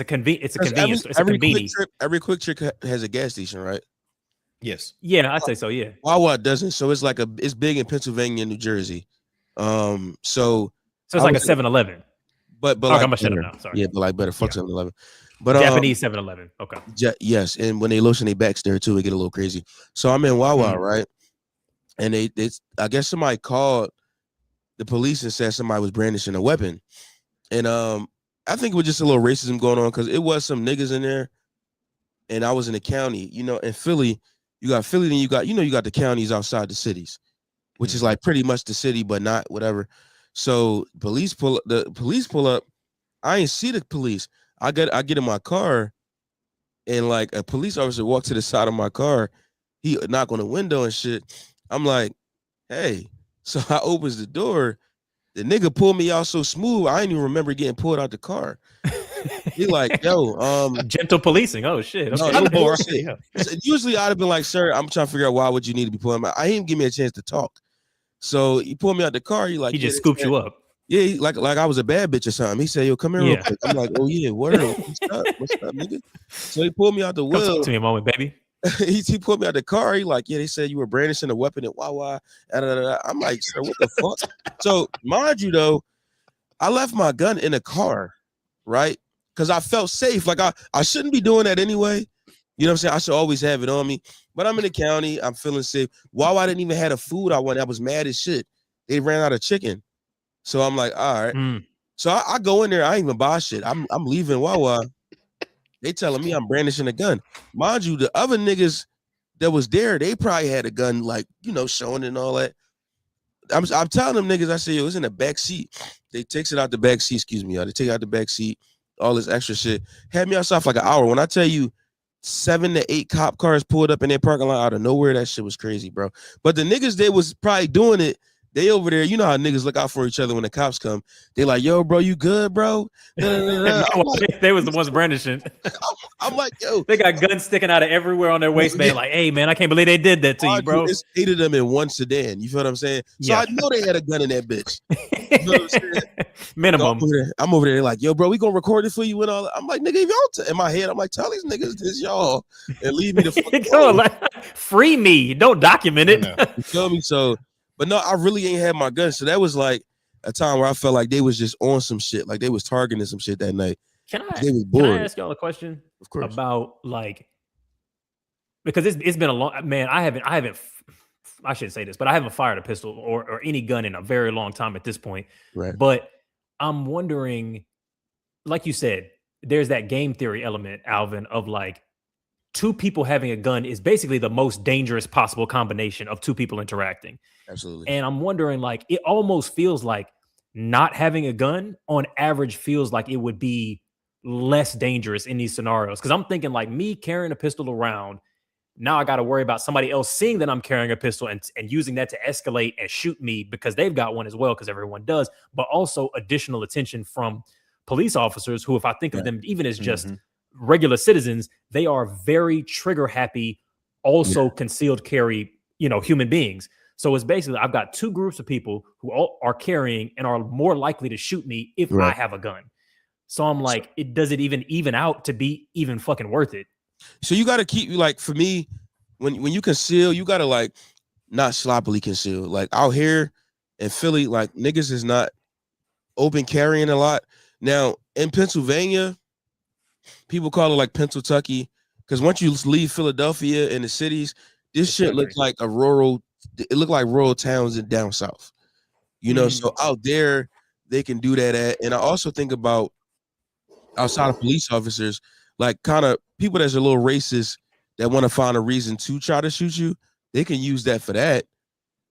convenience. It's a convenience. Every Quick Trip has a gas station, right? Yes. Yeah, I'd say so. Yeah. Wawa doesn't. So it's like it's big in Pennsylvania and New Jersey. So it's like a 7-Eleven. But like, I'm gonna shut up now. Sorry. Yeah, but like better. Fuck 7-Eleven. But Japanese 7-Eleven. Okay. Yes, and when they lotion their backs there too, it get a little crazy. So I'm in Wawa, right? And they I guess somebody called the police and said somebody was brandishing a weapon, and I think it was just a little racism going on because it was some niggas in there, and I was in the county. You know, in Philly, you got Philly, then you got the counties outside the cities, which is like pretty much the city, but not whatever. So the police pull up. I ain't see the police. I get in my car, and like a police officer walked to the side of my car. He knocked on the window and shit. I'm like, hey. So I opens the door. The nigga pulled me out so smooth, I didn't even remember getting pulled out the car. He like, yo, gentle policing. Oh shit. Okay. Usually I'd have been like, sir, I'm trying to figure out why would you need to be pulling me out. I didn't give me a chance to talk. So he pulled me out the car. He just scooped you up. Yeah, like I was a bad bitch or something. He said, yo, come here real quick. I'm like, oh yeah, what's up, nigga? So he pulled me out the wheel. Come talk to me a moment, baby. he pulled me out the car. He like, yeah, they said you were brandishing a weapon at Wawa. I'm like, sir, what the fuck? So mind you though, I left my gun in a car, right? Because I felt safe. Like I shouldn't be doing that anyway. You know what I'm saying? I should always have it on me. But I'm in the county. I'm feeling safe. Wawa didn't even have the food I wanted. I was mad as shit. They ran out of chicken. So I'm like, all right. So I go in there. I ain't even buy shit. I'm leaving Wawa. They telling me I'm brandishing a gun. Mind you, the other niggas that was there, they probably had a gun, like, you know, showing and all that. I'm telling them niggas, I say, yo, it's in the back seat. They takes it out the back seat, excuse me, y'all. They take it out the back seat, all this extra shit. Had me outside for like an hour. When I tell you 7 to 8 cop cars pulled up in their parking lot out of nowhere, that shit was crazy, bro. But the niggas that was probably doing it, they over there, you know how niggas look out for each other when the cops come. They like, yo, bro, you good, bro? Like, they was the ones brandishing. I'm like, yo. They got guns sticking out of everywhere on their waistband. Like, hey, man, I can't believe they did that to you, bro. It's 8 of them in one sedan. You feel what I'm saying? So I know they had a gun in that bitch. You know what I'm saying? Minimum. I'm over there like, yo, bro, we gonna record it for you and all that. I'm like, nigga, if y'all in my head, I'm like, tell these niggas this y'all and leave me the fuck alone. Like, free me. Don't document it. You feel me? So, but no, I really ain't had my gun. So that was like a time where I felt like they was just on some shit. Like they was targeting some shit that night. Can I ask y'all a question? Of course. About like, because it's been a long, man, I shouldn't say this, but I haven't fired a pistol or any gun in a very long time at this point. Right. But I'm wondering, like you said, there's that game theory element, Alvin, of like 2 people having a gun is basically the most dangerous possible combination of 2 people interacting. Absolutely. And I'm wondering, like, it almost feels like not having a gun on average feels like it would be less dangerous in these scenarios. Because I'm thinking like me carrying a pistol around, now I got to worry about somebody else seeing that I'm carrying a pistol and using that to escalate and shoot me because they've got one as well, because everyone does, but also additional attention from police officers who, if I think of them even as just regular citizens, they are very trigger happy, also concealed carry, you know, human beings. So it's basically, I've got 2 groups of people who all are carrying and are more likely to shoot me if I have a gun. So I'm like, does it even out to be even fucking worth it? So you got to keep, like, for me, when you conceal, you got to like not sloppily conceal. Like out here in Philly, like niggas is not open carrying a lot. Now in Pennsylvania, people call it like Pennsyltucky, because once you leave Philadelphia and the cities, this shit looks like a rural. It looked like rural towns in down south, you know. So out there, they can do that at. And I also think about outside of police officers, like kind of people that's a little racist that want to find a reason to try to shoot you. They can use that for that.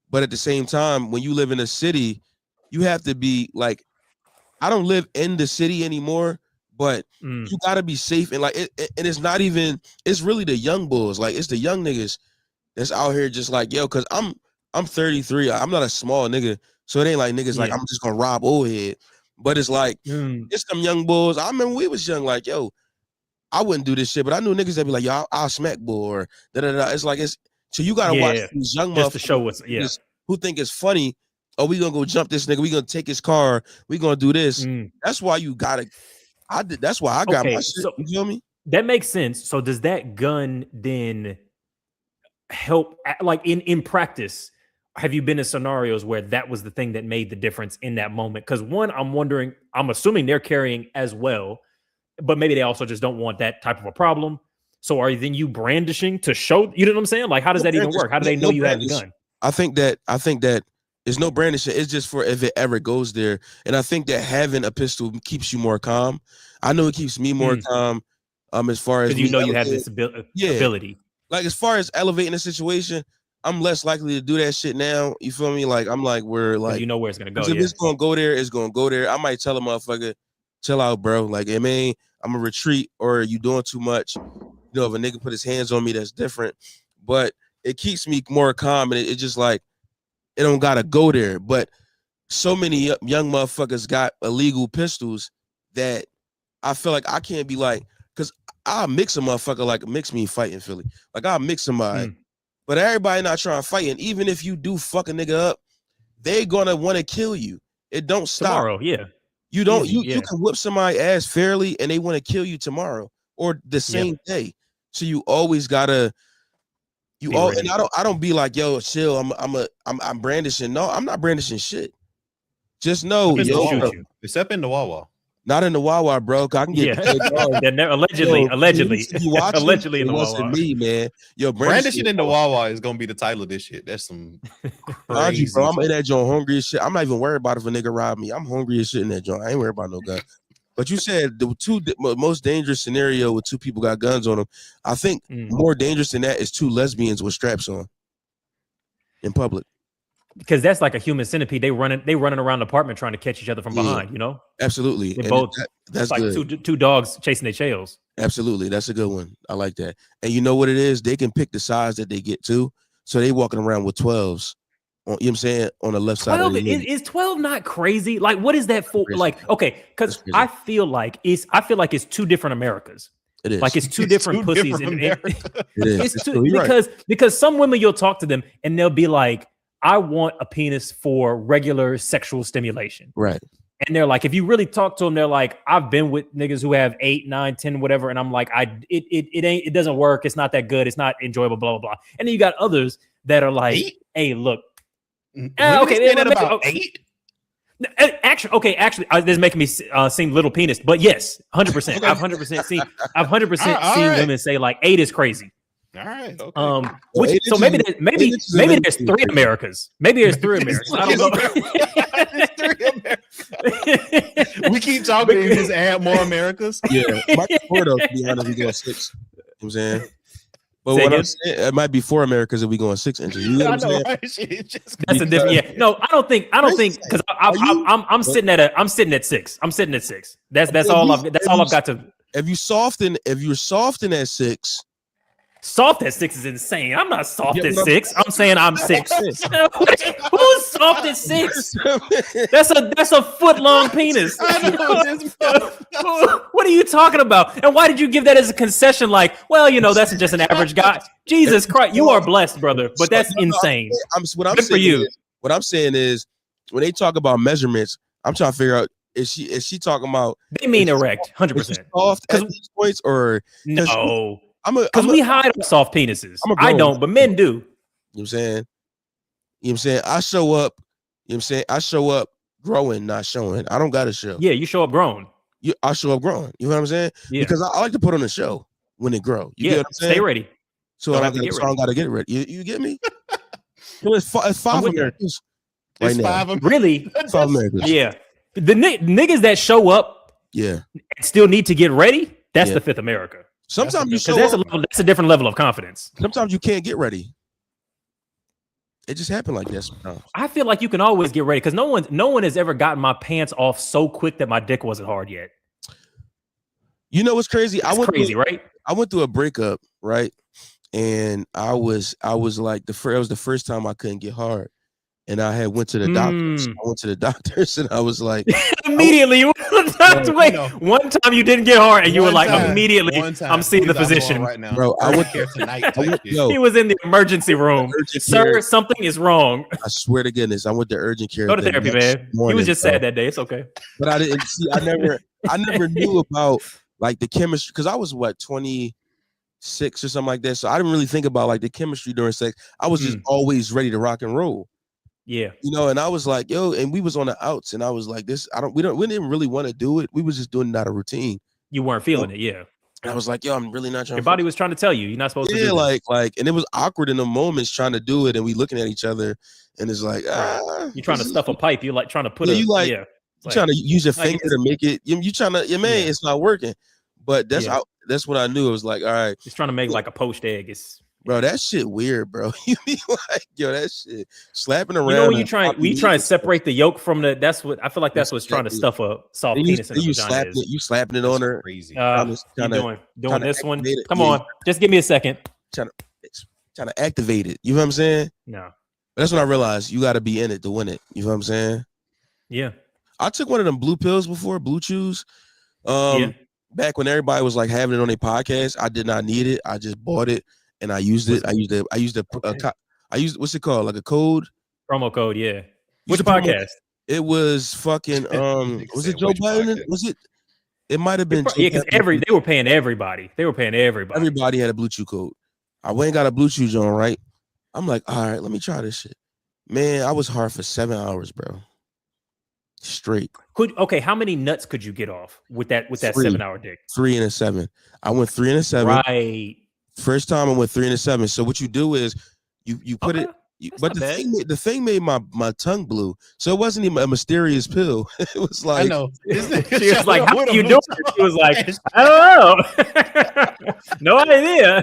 But at the same time, when you live in a city, you have to be like, I don't live in the city anymore, but you gotta be safe. And like, and it's not even. It's really the young bulls. Like it's the young niggas that's out here just like, yo, cause I'm 33. I'm not a small nigga. So it ain't like niggas like I'm just gonna rob old head. But it's like it's them young bulls. I remember we was young, like, yo, I wouldn't do this shit, but I knew niggas that be like, yo, I'll smack bull or da da da. It's like so you gotta watch these young just to show what's who think it's funny. Oh, we gonna go jump this nigga, we gonna take his car, we gonna do this. That's why you gotta that's why I got my shit. So, you feel me? That makes sense. So does that gun then help, like in practice? Have you been in scenarios where that was the thing that made the difference in that moment? Because one, I'm wondering, I'm assuming they're carrying as well, but maybe they also just don't want that type of a problem. So are then you brandishing to show, you know what I'm saying? Like, how does that even work? How do they know you have the gun? I think that it's no brandishing. It's just for if it ever goes there. And I think that having a pistol keeps you more calm. I know it keeps me more calm. As far as you know you have this ability. Like as far as elevating the situation, I'm less likely to do that shit now. You feel me? Like I'm like we're like you know where it's gonna go. If it's gonna go there, it's gonna go there. I might tell a motherfucker, chill out, bro. Like, I mean, I'm a retreat or you doing too much. You know, if a nigga put his hands on me, that's different. But it keeps me more calm, and it just like it don't gotta go there. But so many young motherfuckers got illegal pistols that I feel like I can't be like, because I'll mix a motherfucker like mix me fighting Philly. Like I'll mix somebody. But everybody not trying to fight. And even if you do fuck a nigga up, they gonna want to kill you. It don't stop. Tomorrow, You don't you can whip somebody ass fairly and they want to kill you tomorrow or the same day. So you always gotta You all, and I don't be like, yo, chill. I'm brandishing. No, I'm not brandishing shit. Just know, except in the Wawa. Not in the Wawa, bro. I can get allegedly in the Wawa. Me, man. Yo, brandishing in the Wawa is gonna be the title of this shit. That's some crazy. Bro, I'm in that joint hungry as shit. I'm not even worried about if a nigga rob me. I'm hungry as shit in that joint. I ain't worried about no gun. But you said the most dangerous scenario with two people got guns on them. I think more dangerous than that is two lesbians with straps on in public. Because that's like a human centipede. They running around the apartment trying to catch each other from behind. You know, absolutely. They both. That's like two dogs chasing their tails. Absolutely, that's a good one. I like that. And you know what it is? They can pick the size that they get to, so they walking around with 12s. You know what I'm saying? On the left side. Is 12 not crazy? Like, what is that for? Like, okay, because I feel like it's two different Americas. It is. Like it's two different pussies. It is. It's two, because some women you'll talk to them and they'll be like, I want a penis for regular sexual stimulation. Right. And they're like, if you really talk to them, they're like, I've been with niggas who have 8, 9, 10, whatever. And I'm like, it doesn't work. It's not that good. It's not enjoyable, blah, blah, blah. And then you got others that are like, 8? Hey, look. Okay. They're about 8? Actually, this is making me seem little penis, but yes, 100%. I've 100% seen women say like 8 is crazy. All right. Okay. So maybe there's 3 Americas. Maybe there's 3 Americas. I don't know. We keep talking and just add more Americas. Yeah, might be 4 though. To be honest, we go 6. You know what I'm saying? But what I'm saying, it might be 4 Americas if we going 6 inches. You know what I'm saying? Right? That's a different. Yeah. No, I don't think because I'm sitting at 6. I'm sitting at 6. That's all I've got to. If you're softened at 6. Soft at 6 is insane. I'm not soft at 6. I'm saying I'm 6. Who's soft at 6? That's a foot long penis. What are you talking about? And why did you give that as a concession? Like, well, that's just an average guy. Jesus Christ, you are blessed, brother. But that's insane. Good for you. What I'm saying is, when they talk about measurements, I'm trying to figure out is she talking about? They mean erect, 100%. Soft at these points or no? Because we hide our soft penises. I don't, but men do. You know what I'm saying? You know what I'm saying? I show up, you know what I'm saying? I show up growing, not showing. I don't got to show. Yeah, you show up grown. I show up growing. You know what I'm saying? Yeah. Because I like to put on a show when it grow. You get what I'm saying? Stay ready. So I got to get ready. You get me? It's 5 Americans right now. Really? 5 Americans. Yeah. The niggas that show up and still need to get ready, that's the 5th America. Sometimes you show up. That's a different level of confidence. Sometimes you can't get ready. It just happened like that sometimes. I feel like you can always get ready because no one has ever gotten my pants off so quick that my dick wasn't hard yet. You know what's crazy? Right? I went through a breakup, right? And I was like it was the first time I couldn't get hard. And I had went to the doctors. I went to the doctors and I was like immediately. One time you didn't get hard and you were like immediately. I'm seeing the physician right now, bro. I went here tonight. He was in the emergency room. Sir, something is wrong. I swear to goodness, I went to urgent care. Go to therapy, man. He was just sad that day. It's okay. But I didn't see. I never knew about like the chemistry because I was 26 or something like that. So I didn't really think about like the chemistry during sex. I was just always ready to rock and roll. Yeah. And I was like, yo, and we was on the outs and I was like, we didn't really want to do it. We was just doing it out of routine. You weren't feeling it, yeah. And I was like, yo, I'm really not trying. Your body was trying to tell you, you're not supposed to do like, and it was awkward in the moments trying to do it and we looking at each other and it's like, you're trying to stuff a pipe, you're like trying to put you're trying to use your finger to make it, you trying to, it's not working. But that's what I knew. It was like, all right. It's trying to make like a poached egg. Bro, that shit weird, bro. You be like, yo, that shit slapping around. You know when you try and separate the yolk from the. That's what I feel like. That's what's trying to stuff a soft penis in the vagina. You slapping it on her. Crazy. Doing this one. Come on, just give me a second. Trying to activate it. You know what I'm saying? No. But that's when I realized you got to be in it to win it. You know what I'm saying? Yeah. I took one of them blue pills before, blue chews. Back when everybody was like having it on their podcast, I did not need it. I just bought it. And I used it. I used what's it called? Like a code? Promo code, yeah. Which podcast? It was fucking was it Joe Biden? Was it? It might have been because they were paying everybody. Everybody had a Blue Chew code. I went and got a blue chew joint, right? I'm like, all right, let me try this shit. Man, I was hard for 7 hours, bro. Straight. How many nuts could you get off with that 7 hour dick? 3 and a 7. I went 3 and a 7. Right. First time I went 3 and a 7. So what you do is you put it. But the thing made my tongue blue, so it wasn't even a mysterious pill. It was like, I know. She was like, "How are you doing?" She was like, "I don't know, no idea."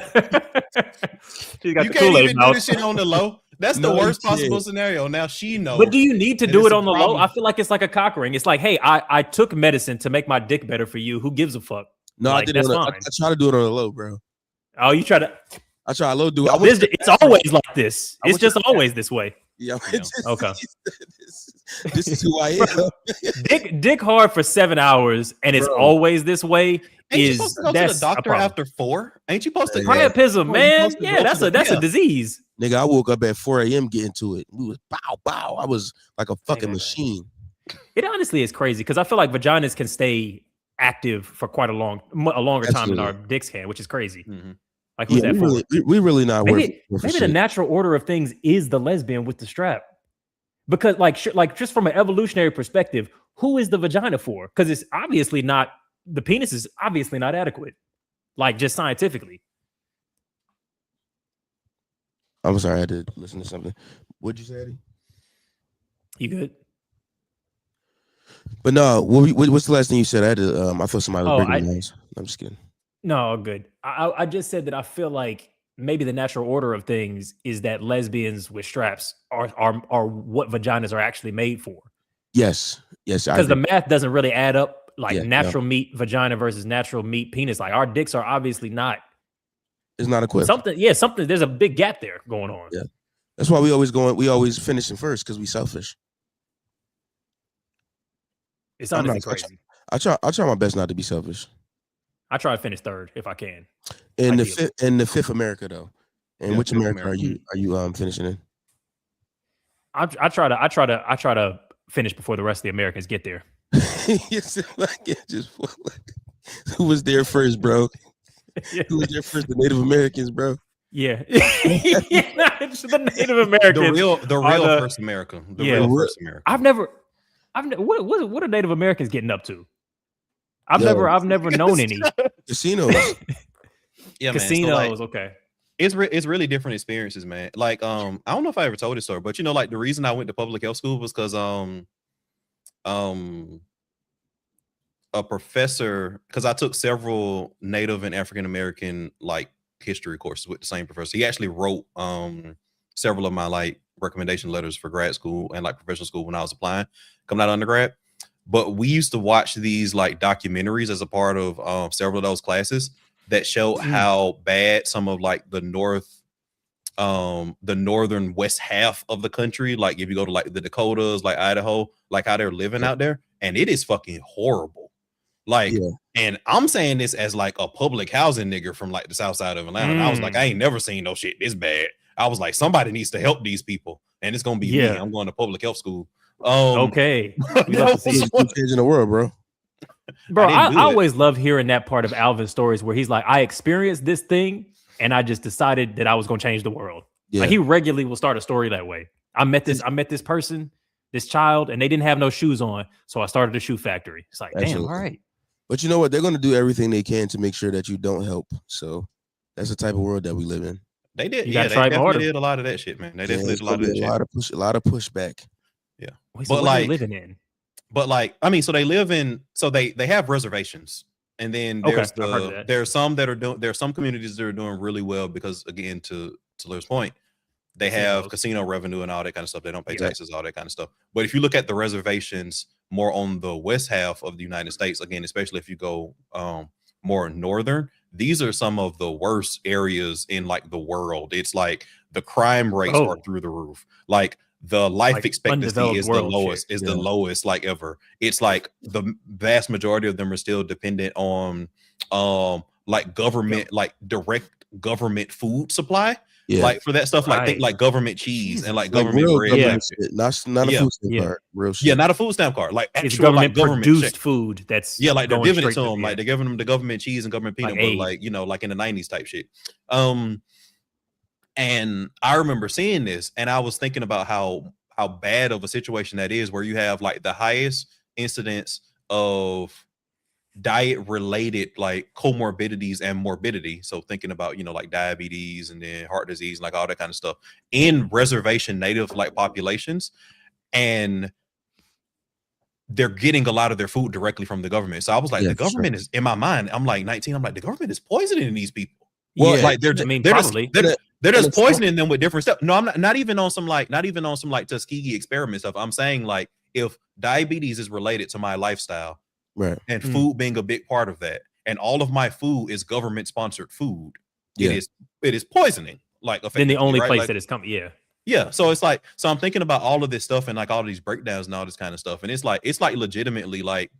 She got you the can't Kool-Aid even mouth. do this shit on the low. That's the worst possible scenario. Now she knows. But do you need to do it on the low? I feel like it's like a cock ring. It's like, hey, I took medicine to make my dick better for you. Who gives a fuck? No, like, I did that's it. fine. I try to do it on the low, bro. Oh, you try to. I try low do. It's always like this. It's just always this way. Yeah. Okay. This is who I am. Dick hard for 7 hours, and it's always this way. Ain't you supposed to go to the doctor after 4? Ain't you supposed to? Priapism, man. Yeah, that's a disease. Nigga, I woke up at 4 a.m. getting to it. We was bow. I was like a fucking machine. It honestly is crazy because I feel like vaginas can stay active for quite a longer time than our dicks can, which is crazy. Mm-hmm. Like, who's that for? We really not maybe the natural order of things is the lesbian with the strap, because like just from an evolutionary perspective, who is the vagina for? Because it's obviously not, the penis is obviously not adequate, like just scientifically. I'm sorry, I had to listen to something. What'd you say, Eddie? You good? But no, what's the last thing you said? I had to. I thought somebody was breaking news. I'm just kidding. No, good. I just said that I feel like maybe the natural order of things is that lesbians with straps are what vaginas are actually made for. Yes. Because the math doesn't really add up. Like natural meat vagina versus natural meat penis. Like our dicks are obviously not. It's not equipped. Something. There's a big gap there going on. Yeah, that's why we always finishing first because we selfish. It's honestly crazy. I try my best not to be selfish. I try to finish third if I can. In the fifth America though, and which America are you finishing in? I try to finish before the rest of the Americans get there. Who was there first, bro? Who was there first? The Native Americans, bro. Yeah, it's the Native Americans. The real first America. Real first America. I've never. What are Native Americans getting up to? I've never known any casinos. Yeah, casinos. Man. So okay. It's really different experiences, man. Like, I don't know if I ever told this story, but like the reason I went to public health school was because a professor, because I took several Native and African American like history courses with the same professor. He actually wrote several of my like recommendation letters for grad school and like professional school when I was applying coming out of undergrad. But we used to watch these like documentaries as a part of several of those classes that show how bad some of like the northern west half of the country, like if you go to like the Dakotas, like Idaho, like how they're living out there, and it is fucking horrible. Like, and I'm saying this as like a public housing nigger from like the south side of Atlanta. And I was like, I ain't never seen no shit this bad. I was like, somebody needs to help these people, and it's gonna be me. I'm going to public health school. Okay, kids in the world, bro. I always love hearing that part of Alvin's stories where he's like, I experienced this thing and I just decided that I was going to change the world. Yeah. Like he regularly will start a story that way. I met this person, this child, and they didn't have no shoes on, so I started a shoe factory. It's like, damn, all right. But you know what? They're going to do everything they can to make sure that you don't help. So that's the type of world that we live in. They did. They definitely did a lot of that shit, man. They definitely did a lot of that shit. A lot of pushback. Yeah. So but like living in. But like, I mean, so they have reservations, and then there's some communities that are doing really well because, again, to Lur's point, they have casino revenue and all that kind of stuff. They don't pay taxes, all that kind of stuff. But if you look at the reservations more on the west half of the United States, again, especially if you go more northern, these are some of the worst areas in like the world. It's like the crime rates are through the roof. Like the life expectancy is the lowest like ever. It's like the vast majority of them are still dependent on like government, like direct government food supply. Yeah. Like for that stuff, like think like government cheese and like government bread. Not a food stamp card. Real shit. Yeah, not a food stamp card. Like actual, it's government produced food. That's like they're giving it to them. Like they're giving them the government cheese and government peanut butter, like like in the 90s type shit. And I remember seeing this, and I was thinking about how bad of a situation that is, where you have like the highest incidence of diet related like comorbidities and morbidity. So thinking about, like diabetes and then heart disease, like all that kind of stuff in reservation native like populations. And they're getting a lot of their food directly from the government. So I was like, the government is, in my mind, I'm like 19. I'm like, the government is poisoning these people. Well, like they're just poisoning them with different stuff. No, I'm not even on some like Tuskegee experiment stuff. I'm saying like, if diabetes is related to my lifestyle, right, and food being a big part of that, and all of my food is government sponsored food, it is poisoning. Like, then the only place like, that is coming, yeah. So it's like, so I'm thinking about all of this stuff and like all these breakdowns and all this kind of stuff, and it's like legitimately like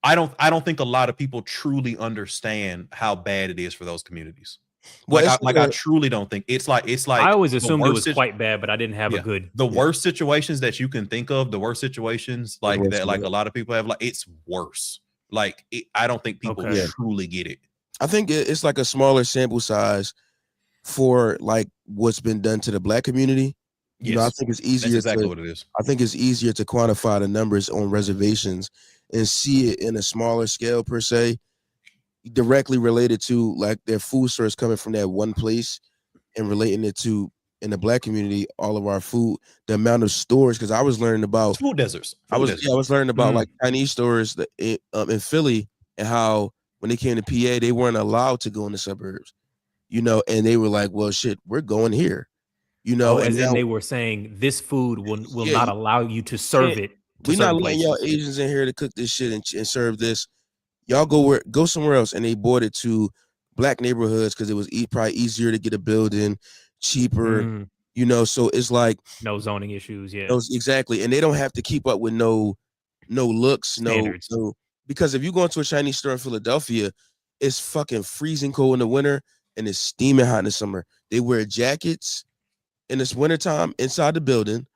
I don't think a lot of people truly understand how bad it is for those communities. Well, I truly don't think it's like I always assumed it was quite bad, but I didn't have a good. The worst situations that you can think of, the worst situations like that, like a lot of people have, like it's worse. Like I don't think people truly get it. I think it's like a smaller sample size for like what's been done to the Black community. I think it's easier. That's exactly what it is. I think it's easier to quantify the numbers on reservations and see it in a smaller scale per se, directly related to like their food source coming from that one place and relating it to, in the Black community, all of our food, the amount of stores. Because I was learning about food deserts. I was learning about like Chinese stores in Philly, and how when they came to PA, they weren't allowed to go in the suburbs, and they were like, well, shit, we're going here, and then they were saying this food will not allow you to serve it. We're not letting y'all Asians in here to cook this shit and serve this. Y'all go somewhere else. And they brought it to Black neighborhoods because it was probably easier to get a building, cheaper, so it's like no zoning issues. Exactly. And they don't have to keep up with no looks, standards. no, because if you go into a Chinese store in Philadelphia, it's fucking freezing cold in the winter and it's steaming hot in the summer. They wear jackets in this wintertime inside the building.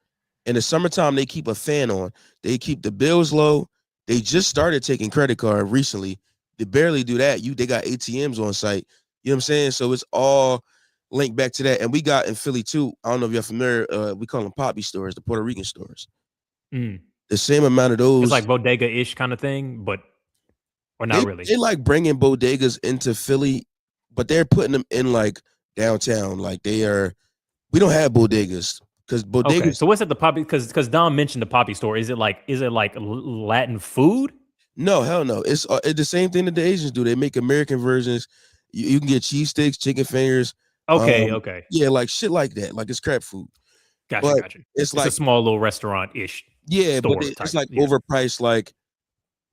In the summertime, they keep a fan on. They keep the bills low. They just started taking credit card recently. They barely do that. They got ATMs on site. You know what I'm saying? So it's all linked back to that. And we got in Philly too, I don't know if you're familiar, we call them poppy stores, the Puerto Rican stores. The same amount of those. It's like bodega-ish kind of thing, or not really. They like bringing bodegas into Philly, but they're putting them in like downtown. Like we don't have bodegas. Because bodegas. Okay, so what's at the poppy? Because Dom mentioned the poppy store. Is it like Latin food? No, hell no. It's the same thing that the Asians do. They make American versions. You can get cheesesteaks, chicken fingers. Okay. Yeah, like shit like that. Like it's crap food. Gotcha. It's like a small little restaurant-ish. Yeah, but it's like overpriced, like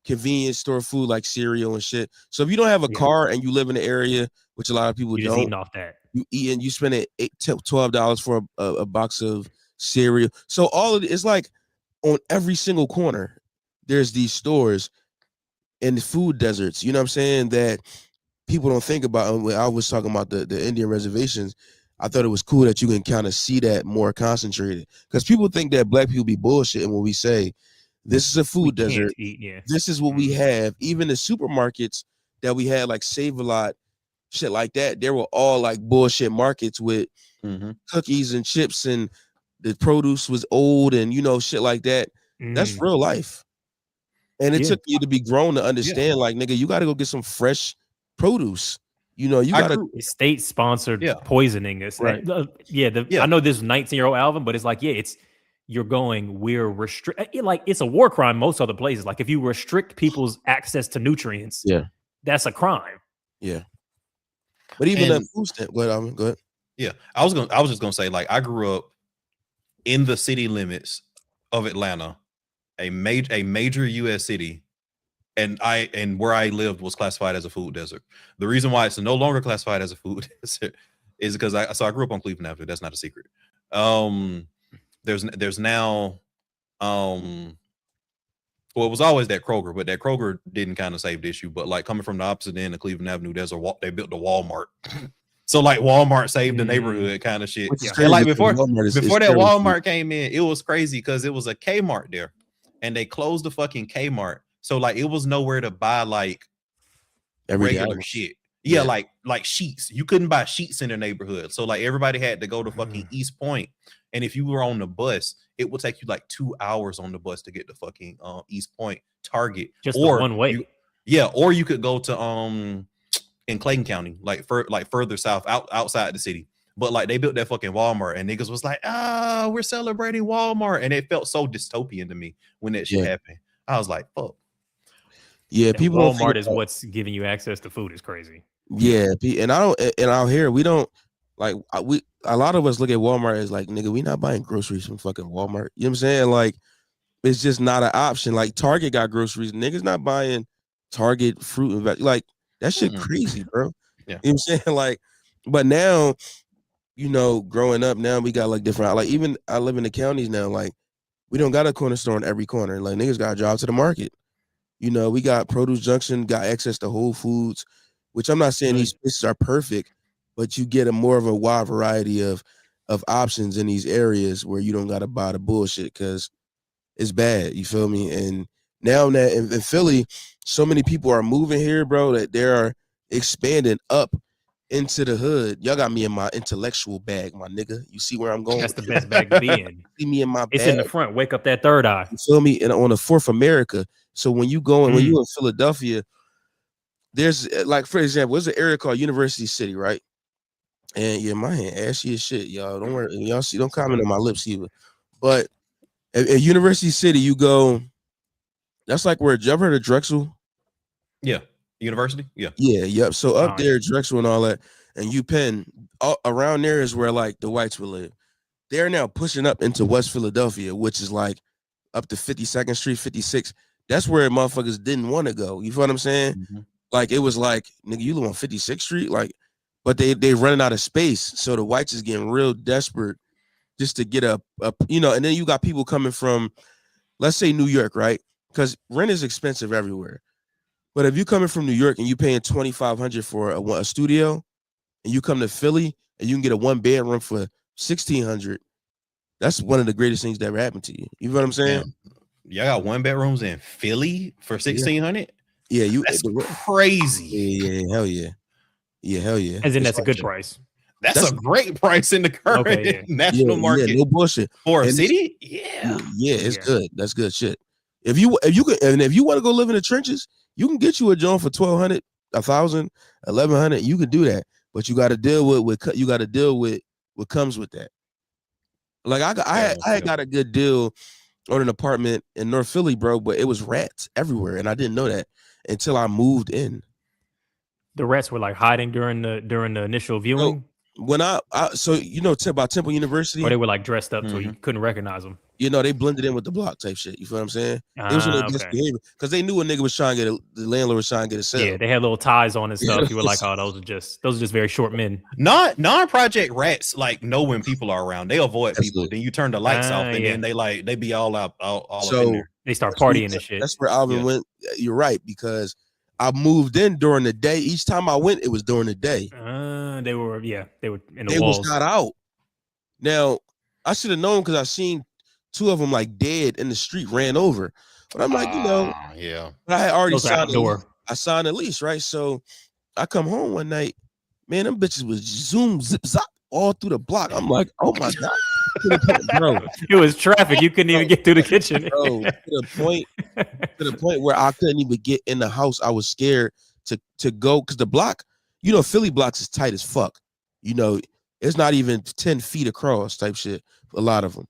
convenience store food, like cereal and shit. So if you don't have a car and you live in the area, which a lot of people You're don't, eating off that. You spend $12 for a box of cereal. So all of it's like on every single corner, there's these stores and the food deserts. You know what I'm saying? That people don't think about. And when I was talking about the Indian reservations, I thought it was cool that you can kind of see that more concentrated, because people think that Black people be bullshitting when we say this is a food desert. This is what we have. Even the supermarkets that we had, like Save-A-Lot, shit like that, they were all like bullshit markets with cookies and chips, and the produce was old and shit like that. That's real life. And it took you to be grown to understand, like, nigga, you got to go get some fresh produce. You got to state-sponsored poisoning. Right. I know this 19-year-old Alvin, but it's like, we're restrict. Like, it's a war crime most other places. Like, if you restrict people's access to nutrients, that's a crime. Yeah. But even that food stamp, go ahead. Yeah, I was just gonna say, like, I grew up in the city limits of Atlanta, a major U.S. city, and where I lived was classified as a food desert. The reason why it's no longer classified as a food desert is because I grew up on Cleveland Avenue. That's not a secret. There's now well, it was always that Kroger, but that Kroger didn't kind of save the issue. But like coming from the opposite end of Cleveland Avenue, they built the Walmart. So like Walmart saved the neighborhood kind of shit. And like before that Walmart came in, it was crazy because it was a Kmart there, and they closed the fucking Kmart. So like it was nowhere to buy like regular shit. Yeah, like sheets. You couldn't buy sheets in the neighborhood. So like everybody had to go to fucking East Point. And if you were on the bus, it would take you like 2 hours on the bus to get to fucking East Point, Target. Just or one way. Or you could go to in Clayton County, like further south, outside the city. But like they built that fucking Walmart, and niggas was like, we're celebrating Walmart. And it felt so dystopian to me when that shit happened. I was like, fuck. Yeah, and people Walmart is what's giving you access to food is crazy. Yeah, and out here we don't like a lot of us look at Walmart as like, nigga, we not buying groceries from fucking Walmart. You know what I'm saying? Like, it's just not an option. Like Target got groceries, niggas not buying Target fruit and veg. Like that shit crazy, bro. Yeah. You know what I'm saying? Like, but now, you know, growing up now we got like different, like even I live in the counties now, like we don't got a corner store in every corner. Like niggas got to drive to the market. You know, we got Produce Junction, got access to Whole Foods, which I'm not saying these places are perfect, but you get a more of a wide variety of options in these areas where you don't got to buy the bullshit because it's bad. You feel me? And now that in Philly, so many people are moving here, bro, that they are expanding up into the hood. Y'all got me in my intellectual bag, my nigga. You see where I'm going? That's the best bag to be in. See me in my bag. It's in the front. Wake up that third eye. You feel me? And on the 4th America. So when you go when you in Philadelphia, there's like, for example, there's an area called University City, right? And yeah, my hand ashy as shit, y'all. Don't worry, y'all see, don't comment on my lips either. But at University City, you go. That's like where you ever heard of Drexel? Yeah, University. Yeah. Yep. So up there, Drexel and all that, and UPenn, around there is where like the whites would live. They're now pushing up into West Philadelphia, which is like up to 52nd Street, 56. That's where motherfuckers didn't want to go. You feel what I'm saying? Mm-hmm. Like it was like, nigga, you live on 56th Street, like, but they running out of space, so the whites is getting real desperate just to get a you know. And then you got people coming from, let's say New York, right? Because rent is expensive everywhere. But if you coming from New York and you paying $2,500 for a studio, and you come to Philly and you can get a 1-bedroom for $1,600, that's one of the greatest things that ever happened to you. You know what I'm saying? Damn. Y'all got 1-bedrooms in Philly for $1,600? Yeah, that's crazy. Yeah, hell yeah. Yeah, hell yeah. As in that's a good price. That's a great price in the current national market. Yeah, no bullshit. For a city? Yeah, it's good. That's good shit. If you want to go live in the trenches, you can get you a joint for $1,200, $1,000, $1,100. You can do that, but you got to deal with what comes with that. Like I got a good deal on an apartment in North Philly, bro, but it was rats everywhere, and I didn't know that until I moved in. The rats were like hiding during the initial viewing. When so you know about Temple University, or they were like dressed up so you couldn't recognize them. You know, they blended in with the block type shit. You feel what I'm saying? It was behavior because they knew a nigga was trying to get the landlord was trying to get a sale. Yeah, they had little ties on and stuff. You were like, oh, those are just very short men. Non-project rats like know when people are around. They avoid people. Then you turn the lights off, and then they be all up in there. They start partying and shit. That's where Alvin went. You're right, because I moved in during the day. Each time I went, it was during the day. They were in the walls. They was got out. Now I should have known because I seen 2 of them like dead in the street, ran over. But I'm like, I had already signed I signed a lease, right? So I come home one night, man, them bitches was zoom, zip, zop all through the block. I'm like, oh my God. Bro. It was traffic. You couldn't even get through the kitchen. Bro, to the point where I couldn't even get in the house. I was scared to go because the block, you know, Philly blocks is tight as fuck. You know, it's not even 10 feet across type shit. A lot of them.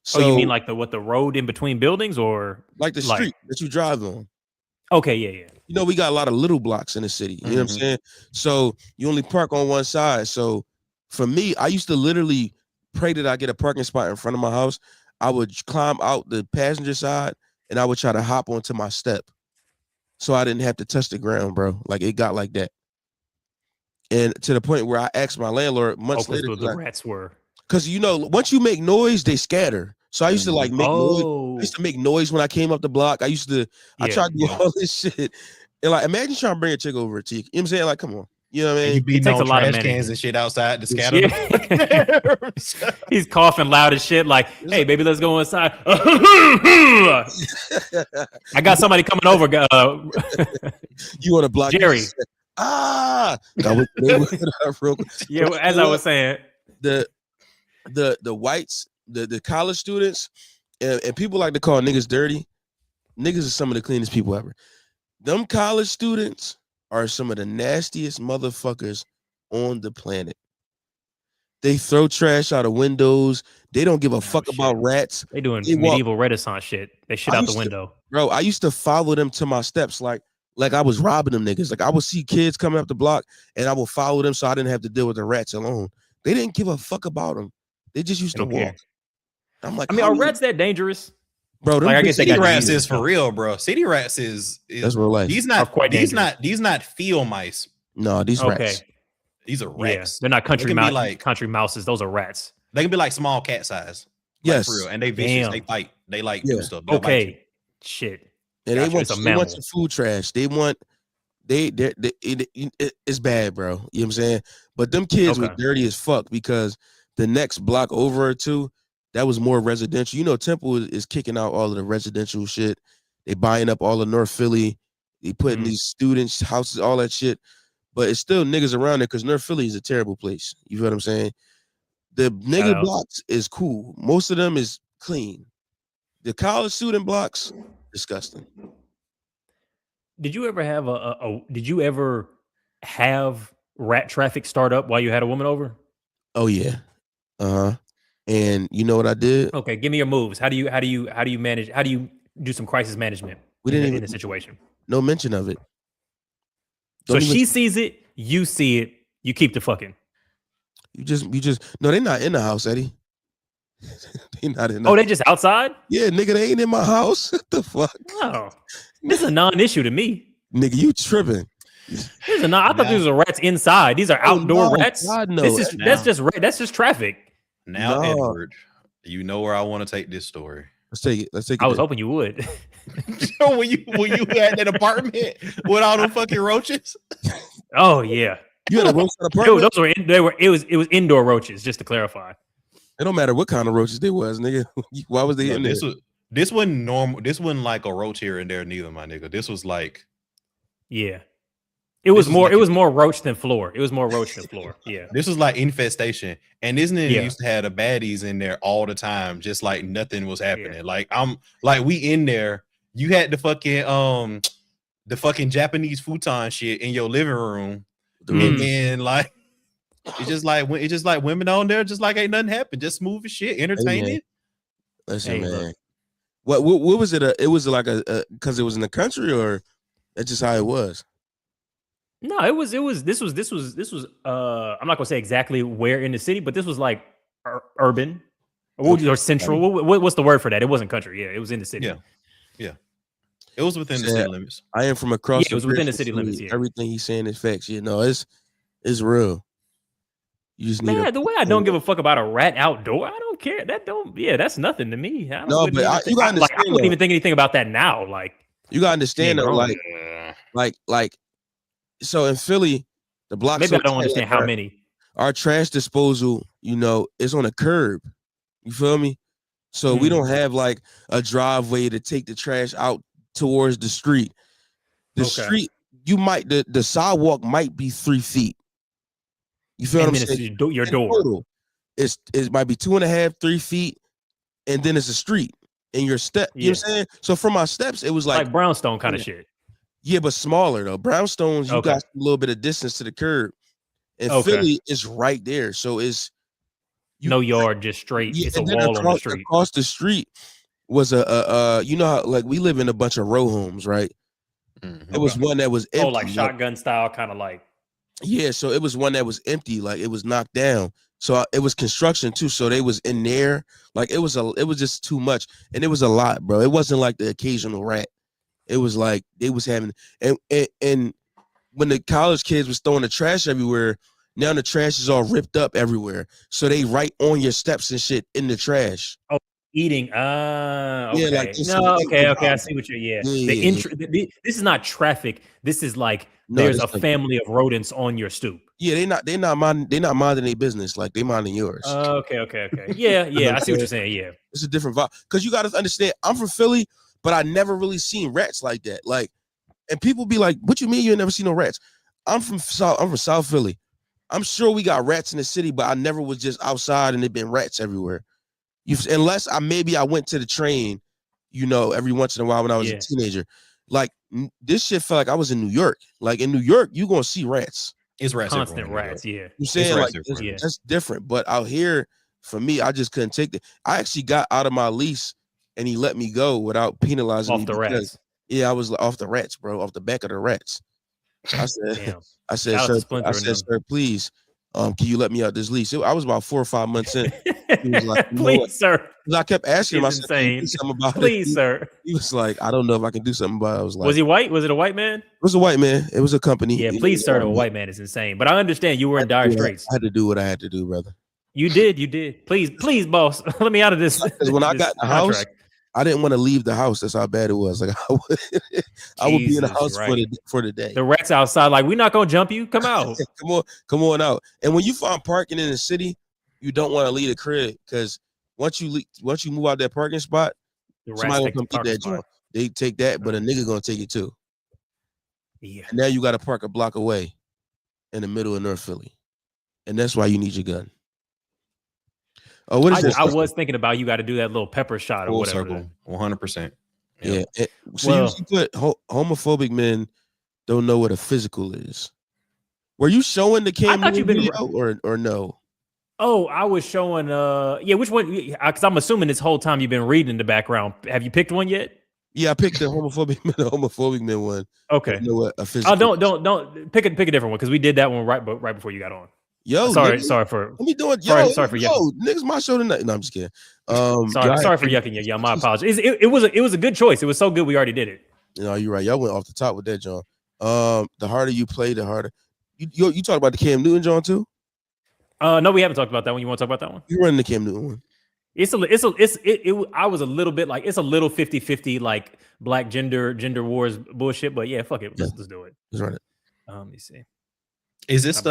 So, you mean like the road in between buildings, or like the street that you drive on? Okay, yeah. You know, we got a lot of little blocks in the city. You know what I'm saying? So you only park on one side. So for me, I used to literally pray that I get a parking spot in front of my house. I would climb out the passenger side and I would try to hop onto my step, so I didn't have to touch the ground, bro. Like it got like that, and to the point where I asked my landlord months later, the rats were. Because, you know, once you make noise, they scatter. So I used to like make noise. I used to make noise when I came up the block. I tried to do all this shit. And like, imagine trying to bring a chick over to you. You know what I'm saying? Like, come on. You know what I mean? You beating on trash cans and shit outside to scatter them. He's coughing loud as shit. Like, hey, baby, let's go inside. I got somebody coming over. You want to block Jerry? They looked it up real quick. Yeah, as I was saying, the whites, the college students, and people like to call niggas dirty. Niggas are some of the cleanest people ever. Them college students are some of the nastiest motherfuckers on the planet. They throw trash out of windows. They don't give a fuck about rats. They doing medieval Renaissance shit. They shit out the window. Bro, I used to follow them to my steps like I was robbing them niggas. Like I would see kids coming up the block and I would follow them so I didn't have to deal with the rats alone. They didn't give a fuck about them. They just used to walk. I'm like, I mean, are rats that dangerous? Bro, like, I guess city rats is for real, bro. City rats is that's real life. These not field mice. No, these rats. These are rats. They're not country mouses. Those are rats. They can be like small cat size. Yes, for real. And they vicious. They fight. They like do stuff. Okay, shit. And they want some food trash. They want it's bad, bro. You know what I'm saying? But them kids were dirty as fuck because the next block over or two, that was more residential. You know, Temple is kicking out all of the residential shit. They buying up all of North Philly. They putting these students' houses, all that shit. But it's still niggas around there because North Philly is a terrible place. You feel what I'm saying? The nigga blocks is cool. Most of them is clean. The college student blocks, disgusting. Did you ever have rat traffic start up while you had a woman over? Oh yeah. And you know what I did? Okay, give me your moves. How do you manage? How do you do some crisis management in the situation? No mention of it. So she sees it, you see it, you keep the fucking. You just no, they're not in the house, Eddie. They not in. They just outside? Yeah, nigga, they ain't in my house. What the fuck? No, this is a non-issue to me. Nigga, you tripping? I thought these were rats inside. These are outdoor rats. God, no. That's just traffic. Now, Edward, you know where I want to take this story. Let's take it. I was hoping you would. when you had that apartment with all them fucking roaches. Oh yeah, you had a roach apartment. It was indoor roaches. Just to clarify, it don't matter what kind of roaches they was, nigga. Why was they in there? This wasn't normal. This wasn't like a roach here and there, neither, my nigga. This was like, yeah. It was more roach than floor. It was more roach than floor. Yeah. This was like infestation. And this nigga used to have the baddies in there all the time, just like nothing was happening. Yeah. We in there. You had the fucking Japanese futon shit in your living room. And then like it's just like women on there, just like ain't nothing happened. Just smooth as shit, entertaining. Listen, man. What was it? It was like a because it was in the country, or that's just how it was. No, this was I'm not gonna say exactly where in the city, but this was like urban or central. What's the word for that? It wasn't country. Yeah, it was in the city. Yeah. It was within the city limits. I am from across. It was within the city limits. Yeah. Everything he's saying is facts. You know, it's real. You just need the way I don't give a fuck about a rat outdoor. I don't care. That's nothing to me. I wouldn't even think anything about that now. Like, you gotta understand though, like. So in Philly, the block. Maybe I don't understand how many. Our trash disposal, is on a curb. You feel me? So we don't have like a driveway to take the trash out towards the street. The street, the sidewalk might be 3 feet. You feel what I'm saying? Your door. It might be 2.5, 3 feet, and then it's a street. And your step, you know what I'm saying? So from my steps, it was like brownstone kind of shit. Yeah, but smaller though. Brownstones, you got a little bit of distance to the curb. And Philly is right there. So it's no yard, just straight. It's a wall on the street. Across the street was a you know how like we live in a bunch of row homes, right? It was one that was empty. Like shotgun style, kind of like. Yeah, so it was one that was empty, like it was knocked down. So it was construction too. So they was in there, like it was just too much, and it was a lot, bro. It wasn't like the occasional rat. It was like they was having and when the college kids was throwing the trash everywhere, now the trash is all ripped up everywhere. So they right on your steps and shit in the trash. Oh, eating. Okay. Yeah, like okay. I see what you're. This is not traffic. This is like there's a family of rodents on your stoop. Yeah, they're not minding their business like they minding yours. Okay. Yeah. I see what you're saying. Yeah, it's a different vibe because you got to understand. I'm from Philly, but I never really seen rats like that. Like, and people be like, "What you mean you ain't never seen no rats?" I'm from South Philly. I'm sure we got rats in the city, but I never was just outside and there been rats everywhere. Unless I went to the train, every once in a while when I was a teenager. Like this shit felt like I was in New York. Like in New York, you gonna see rats. It's rats. Constant rats, yeah. You saying like that's different. But out here, for me, I just couldn't take it. I actually got out of my lease and he let me go without penalizing me. Off the rats. Yeah, I was off the rats, bro, off the back of the rats. I said, sir, please, can you let me out this lease? I was about 4 or 5 months in. He was like, please, sir. I kept asking him, I said, can you do something about please, sir. He was like, I don't know if I can do something about it. I was like, was he white? Was it a white man? It was a white man. It was a company. Yeah, please, sir, to a white man is insane. But I understand you were in dire straits. I had to do what I had to do, brother. You did. Please, boss, let me out of this. Because when I got in the house, I didn't want to leave the house. That's how bad it was. Like I would be in the house for the day. The rats outside, like, we're not gonna jump you. Come out. come on out. And when you find parking in the city, you don't want to leave the crib because once you move out that parking spot, somebody will come get that joint. They take that, but a nigga gonna take it too. Yeah. And now you got to park a block away in the middle of North Philly, and that's why you need your gun. Oh, what is this? I was thinking about you got to do that little pepper shot or whatever. 100%. Yeah. So you put homophobic men don't know what a physical is. Were you showing the camera video or no? Oh, I was showing. Which one? Because I'm assuming this whole time you've been reading in the background. Have you picked one yet? Yeah, I picked the homophobic men one. Okay. You know what a physical. Don't pick a different one because we did that one right before you got on. Yo, sorry for yucking. Niggas, my show tonight. No, I'm just kidding. Sorry for yucking you. Yeah, my apologies. It was a good choice. It was so good we already did it. No, you're right. Y'all went off the top with that, John. The harder you play, the harder. You talk about the Cam Newton, John, too? No, we haven't talked about that one. You want to talk about that one? You running the Cam Newton one? I was a little bit like it's a little 50-50 like black gender wars bullshit, but yeah, fuck it. Let's do it. Let's run it. Let me see. Is this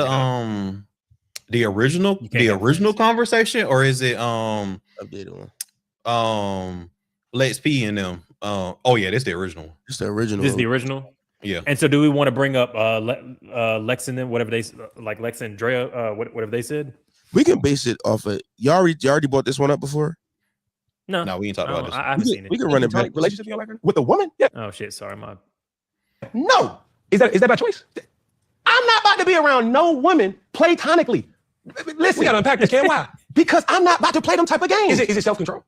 the original conversation, or is it updated one? Lex P and them. Oh yeah, this the original one. It's the original. This is the original. Yeah. And so, do we want to bring up Lex and them, whatever they like, Lex and Drea, whatever they said? We can base it off of you already bought this one up before. No, we ain't talked about this. I haven't seen it. We can run it back. Relationship you like with a woman? Yeah. Oh shit, sorry, No. Is that by choice? I'm not about to be around no woman platonically. Listen, we gotta unpack this, Cam. Why? Because I'm not about to play them type of games. Is it self-control?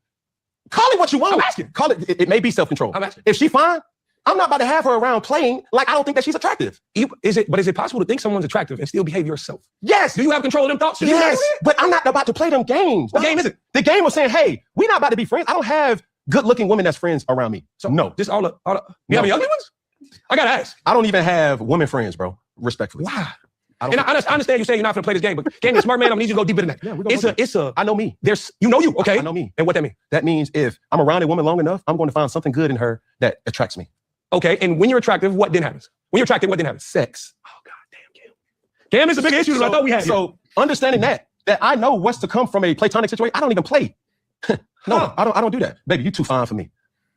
Call it what you want. I'm asking. Call it. It may be self-control. I'm asking. If she fine, I'm not about to have her around playing like I don't think that she's attractive. Is it possible to think someone's attractive and still behave yourself? Yes. Do you have control of them thoughts? Yes. But I'm not about to play them games. What game is it? The game of saying, hey, we're not about to be friends. I don't have good-looking women that's friends around me. So no, this all. You have any ugly ones? I gotta ask. I don't even have women friends, bro. Respectfully. Why? I understand you saying you're not gonna play this game, but game is smart man. I'm gonna need you to go deeper than that. Yeah, I know me. You know you, okay? I know me. And what that means? That means if I'm around a woman long enough, I'm going to find something good in her that attracts me. Okay, and when you're attractive, what then happens? When you're attractive, what then happens? Sex. Oh, God damn, Cam. Cam is a big issue that I thought we had. So understanding that I know what's to come from a platonic situation, I don't even play. No, I don't do that. Baby, you too fine for me.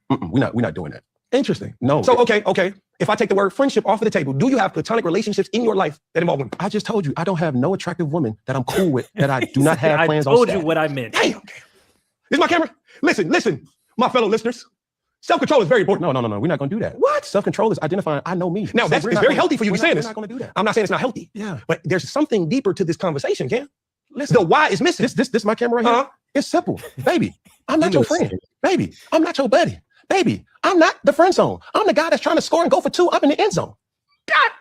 We're not doing that. Interesting. No. So, okay. If I take the word friendship off of the table, do you have platonic relationships in your life that involve women? I just told you, I don't have no attractive woman that I'm cool with, that I do not have plans on. I told you what I meant. Damn. This is my camera. Listen, my fellow listeners. Self-control is very important. No. We're not going to do that. What? Self-control is identifying, I know me. Now, it's very healthy for you to be saying this. We're not going to do that. I'm not saying it's not healthy. Yeah. But there's something deeper to this conversation, Cam. Listen, the why is missing. This my camera right here. It's simple. Baby, I'm not your friend. Baby, I'm not your buddy. Baby, I'm not the friend zone. I'm the guy that's trying to score and go for two. I'm in the end zone. God.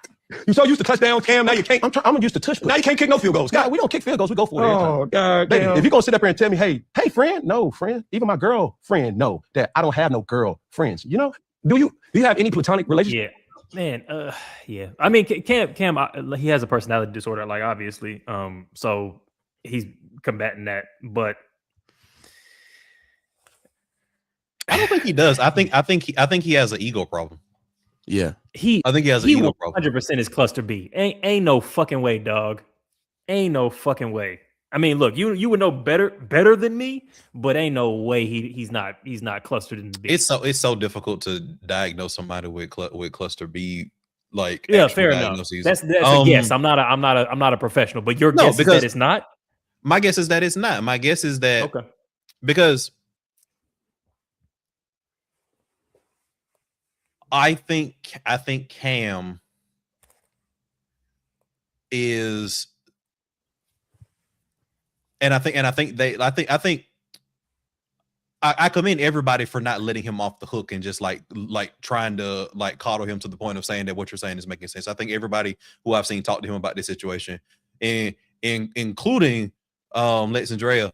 You're so used to touchdowns, Cam. Now you can't. I'm used to tush. Now you can't kick no field goals. God, we don't kick field goals. We go for it. Oh, God. Baby, if you're going to sit up here and tell me, hey, friend, no, friend, even my girlfriend, no, that I don't have no girl friends. You know, do you have any platonic relationship? Yeah, man. Yeah. I mean, Cam, he has a personality disorder, like obviously. So he's combating that, but I don't think he does. I think he has an ego problem. Yeah. I think he has an ego problem. 100% is cluster B. Ain't no fucking way, dog. Ain't no fucking way. I mean, look, you would know better than me, but ain't no way he's not clustered in the B. It's so difficult to diagnose somebody with cluster B. like yeah, actual fair enough. diagnoses. That's a guess. I'm not a professional, but your guess is that it's not. My guess is that it's not. My guess is that Okay. because I think Cam is, and I think I commend everybody for not letting him off the hook and just like trying to like coddle him to the point of saying that what you're saying is making sense. I think everybody who I've seen talk to him about this situation, and including Lex and Drea,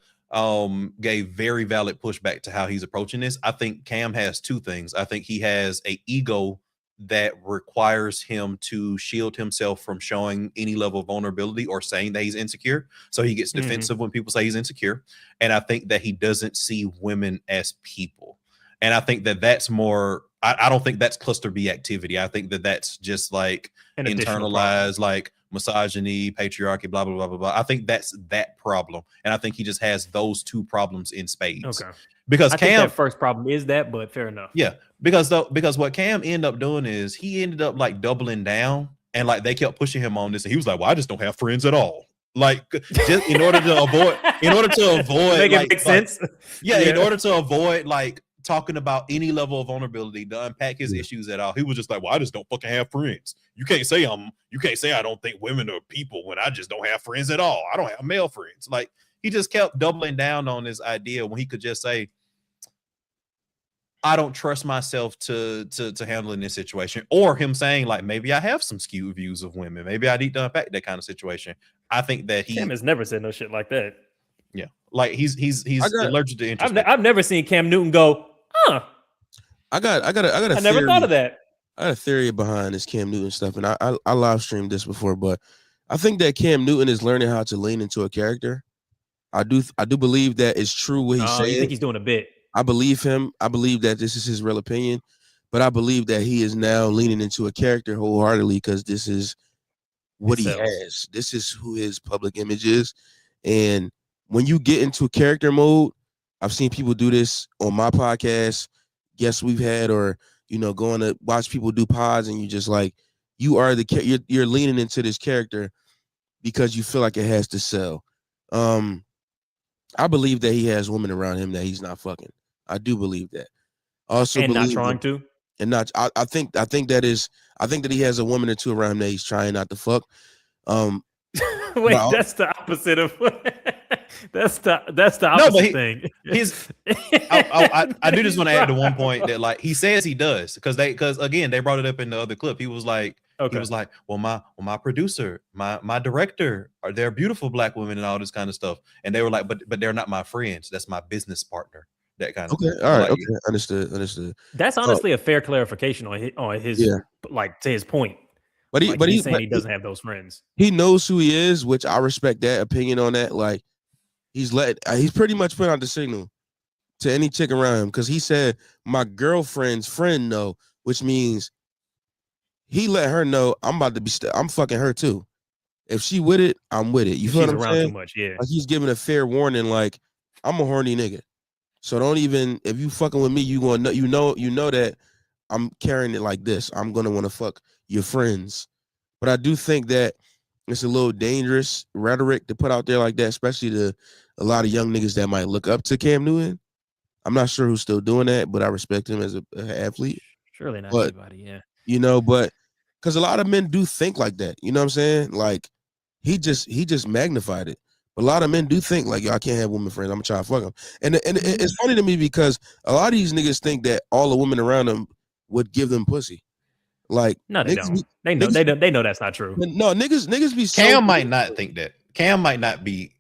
gave very valid pushback to how he's approaching this. I think Cam has two things. I think he has a ego that requires him to shield himself from showing any level of vulnerability or saying that he's insecure. So he gets defensive when people say he's insecure. And I think that he doesn't see women as people. And I think that that's more, I don't think that's cluster B activity. I think that that's just like An internalized, like misogyny, patriarchy, blah, blah, blah, blah, blah. I think that's that problem. And I think he just has those two problems in spades. Okay. Because I think that first problem is that, but fair enough. Yeah. Because what Cam ended up doing is he ended up like doubling down, and like they kept pushing him on this. And he was like, well, I just don't have friends at all. Like just in order to avoid make it make sense. Yeah, in order to avoid like talking about any level of vulnerability, to unpack his issues at all. He was just like, well, I just don't fucking have friends. You can't say I don't think women are people when I just don't have friends at all. I don't have male friends. Like he just kept doubling down on this idea when he could just say, I don't trust myself to handle in this situation, or him saying like, maybe I have some skewed views of women. Maybe I need to unpack that kind of situation. I think that Cam has never said no shit like that. Yeah. Like he's allergic to interest. I've never seen Cam Newton go, huh. I never thought of that. I got a theory behind this Cam Newton stuff, and I live streamed this before, but I think that Cam Newton is learning how to lean into a character. I do believe that it's true what he's saying. You think he's doing a bit? I believe him. I believe that this is his real opinion, but I believe that he is now leaning into a character wholeheartedly because this is what he has. This is who his public image is. And when you get into character mode, I've seen people do this on my podcast, guests we've had, or, going to watch people do pods, and you just like, you're leaning into this character because you feel like it has to sell. I believe that he has women around him that he's not fucking. I do believe that. Also, and not trying to. And not. I think that he has a woman or two around him that he's trying not to fuck. Wait, that's the opposite of that's the opposite thing. I do just want to add to one point that like he says he does because again they brought it up in the other clip. He was like, well, my producer, my director, they're beautiful black women and all this kind of stuff, and they were like, but they're not my friends. That's my business partner. That kind of thing. All right, okay, understood. That's honestly a fair clarification on his like to his point. But he's saying he doesn't have those friends. He knows who he is, which I respect that opinion on that. Like he's pretty much put out the signal to any chick around him because he said my girlfriend's friend know, which means he let her know I'm about to be I'm fucking her too. If she with it, I'm with it. You feel what I'm saying? Too much, yeah. Like he's giving a fair warning. Like I'm a horny nigga, so don't even if you fucking with me, you gonna know you know that I'm carrying it like this. I'm gonna want to fuck your friends. But I do think that it's a little dangerous rhetoric to put out there like that, especially to a lot of young niggas that might look up to Cam Newton. I'm not sure who's still doing that, but I respect him as an athlete. Surely not everybody, yeah. But because a lot of men do think like that. You know what I'm saying? Like he just magnified it. But a lot of men do think like, yo, I can't have women friends. I'm gonna try to fuck them. And it's funny to me because a lot of these niggas think that all the women around them would give them pussy. Like no, they don't. They know that's not true. No, niggas be. Cam might not think that. Cam might not be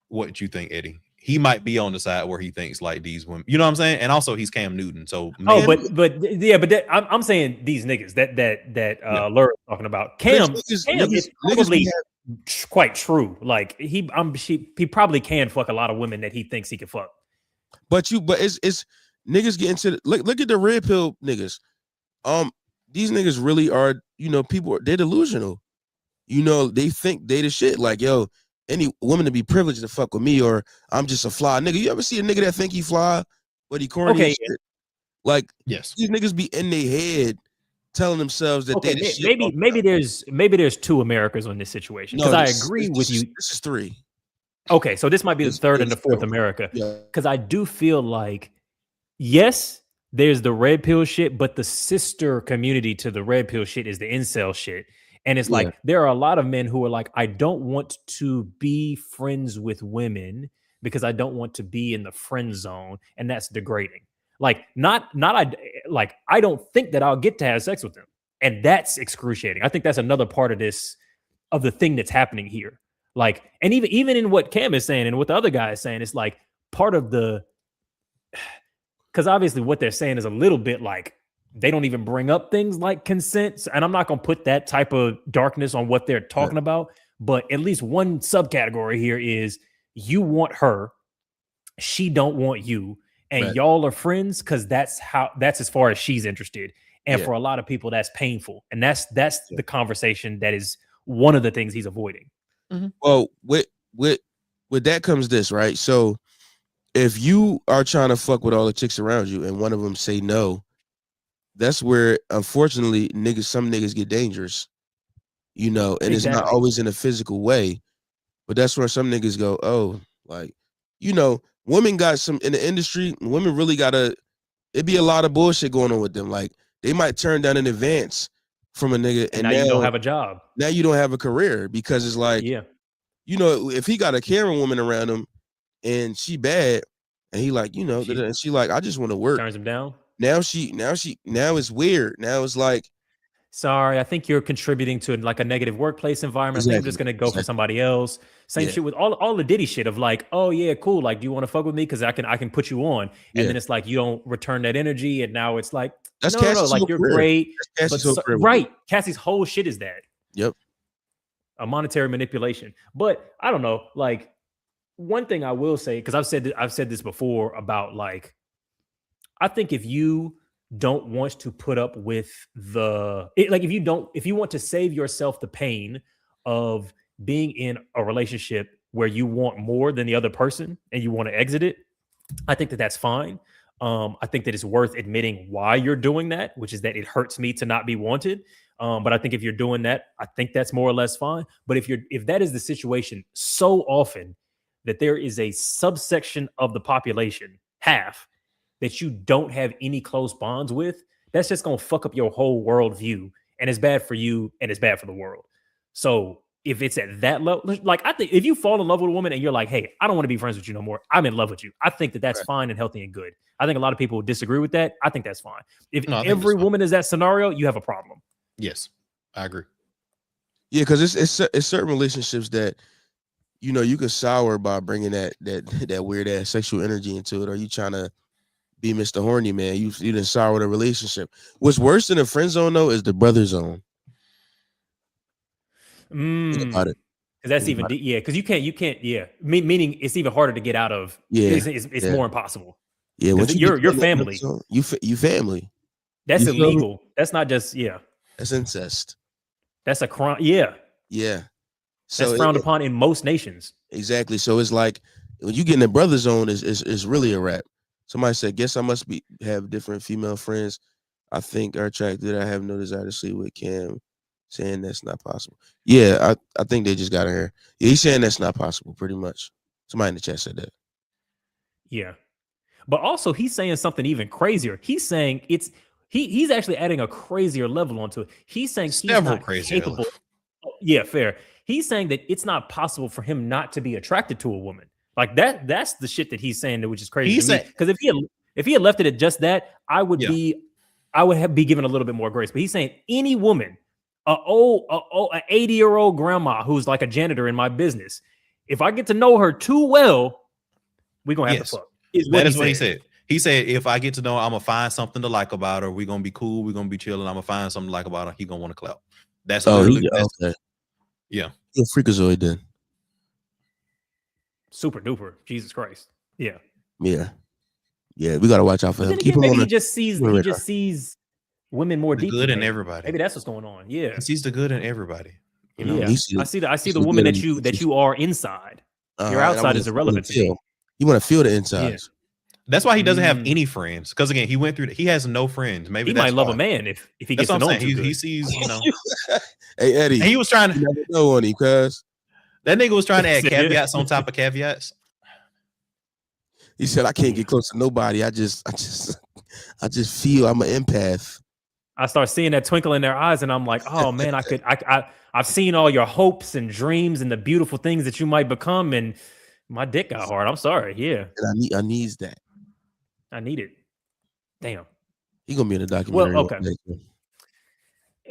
what you think, Eddie. He might be on the side where he thinks like these women. You know what I'm saying? And also he's Cam Newton. So I'm saying these niggas that Laura's talking about. Cam is probably quite true. Like he probably can fuck a lot of women that he thinks he can fuck. But it's niggas get into look at the red pill niggas. These niggas really are, people, they're delusional. They think they the shit. Like, yo, any woman to be privileged to fuck with me, or I'm just a fly nigga. You ever see a nigga that think he fly, but he corny? Okay. Shit? Like, yes, these niggas be in their head telling themselves that Okay, they the shit. maybe there's two Americas on this situation, because I agree with you. This is 3. Okay, so this might be the third and the fourth America, because I do feel like, yes, there's the red pill shit, but the sister community to the red pill shit is the incel shit. And it's like, there are a lot of men who are like, I don't want to be friends with women because I don't want to be in the friend zone. And that's degrading. Like, I don't think that I'll get to have sex with them. And that's excruciating. I think that's another part of the thing that's happening here. Like, and even in what Cam is saying and what the other guy is saying, it's like part of because obviously what they're saying is a little bit like, they don't even bring up things like consent. And I'm not going to put that type of darkness on what they're talking about. But at least one subcategory here is, you want her, she don't want you, and y'all are friends because that's as far as she's interested. And for a lot of people, that's painful. And that's the conversation that is one of the things he's avoiding. Mm-hmm. Well, with that comes this, right? So if you are trying to fuck with all the chicks around you and one of them say no, that's where, unfortunately, some niggas get dangerous, and it's not always in a physical way, but that's where some niggas go, oh, like, women got some in the industry. Women really it'd be a lot of bullshit going on with them. Like, they might turn down an advance from a nigga, and now you don't have a job. Now you don't have a career, because it's like, if he got a camera woman around him and she bad, and he like, and she like, I just want to work. Turns him down. Now it's weird. Now it's like, sorry, I think you're contributing to like a negative workplace environment. I think I'm just gonna go for somebody else. Same shit with all the Diddy shit of like, oh yeah, cool. Like, do you want to fuck with me? Because I can put you on. And then it's like, you don't return that energy, and now it's like, no, like, you're great. Right. Cassie's whole shit is that. Yep. A monetary manipulation. But I don't know. Like, one thing I will say, because I've said this before about, like, I think if you don't want to put up with if you want to save yourself the pain of being in a relationship where you want more than the other person and you want to exit it, I think that that's fine. I think that it's worth admitting why you're doing that, which is that it hurts me to not be wanted. But I think if you're doing that, I think that's more or less fine. But if that is the situation so often that there is a subsection of the population, half, that you don't have any close bonds with, that's just going to fuck up your whole worldview. And it's bad for you and it's bad for the world. So if it's at that level, like, I think if you fall in love with a woman and you're like, hey, I don't want to be friends with you no more, I'm in love with you, I think that that's fine and healthy and good. I think a lot of people disagree with that. I think that's fine. If every woman is that scenario, you have a problem. Yes, I agree. Yeah, because it's certain relationships that, you can sour by bringing that weird ass sexual energy into it, or you trying to be Mr. Horny Man. You didn't sour the relationship. What's worse than a friend zone though is the brother zone. Think about it. Because that's even because you can't meaning it's even harder to get out of. It's more impossible. Yeah, once you're family. You family. That's illegal. That's not just that's incest. That's a crime. Yeah. So that's frowned upon in most nations. Exactly. So it's like when you get in the brother zone, is really a wrap. Somebody said, guess I must have different female friends I think are attracted. I have no desire to sleep with Cam, saying that's not possible. Yeah, I think they just got in here. Yeah, he's saying that's not possible, pretty much. Somebody in the chat said that. Yeah. But also he's saying something even crazier. He's saying he's actually adding a crazier level onto it. He's saying he's not capable. Yeah, fair. He's saying that it's not possible for him not to be attracted to a woman. Like that's the shit that he's saying, which is crazy to me. Because if he had left it at just that, I would be given a little bit more grace. But he's saying any woman, an 80-year-old grandma who's like a janitor in my business, if I get to know her too well, we're gonna have to fuck. That is what he said. He said, if I get to know her, I'm gonna find something to like about her. We're gonna be cool. We're gonna be chilling. I'm gonna find something to like about her. He gonna want to clap. That's okay. Yeah. You're a freakazoid then. Super duper. Jesus Christ. Yeah. Yeah. Yeah. We gotta watch out for him. Maybe he just sees women more deeply. Good in everybody. Maybe that's what's going on. Yeah. He sees the good in everybody. I see the woman that you are inside. Your outside is irrelevant to me. You want to feel the insides. That's why he doesn't have any friends. Because again, he went through. He has no friends. Maybe he that's might love why. a man if he That's gets to know him. he sees, you know. Hey Eddie, and he was trying to know on him, cuz that nigga was trying to add caveats on top of caveats. He said, "I can't get close to nobody. I just feel I'm an empath." I start seeing that twinkle in their eyes, and I'm like, "Oh man, I've seen all your hopes and dreams and the beautiful things that you might become, and my dick got hard. I'm sorry, yeah, and I need that. I need it. Damn, He gonna be in the documentary. Well, okay.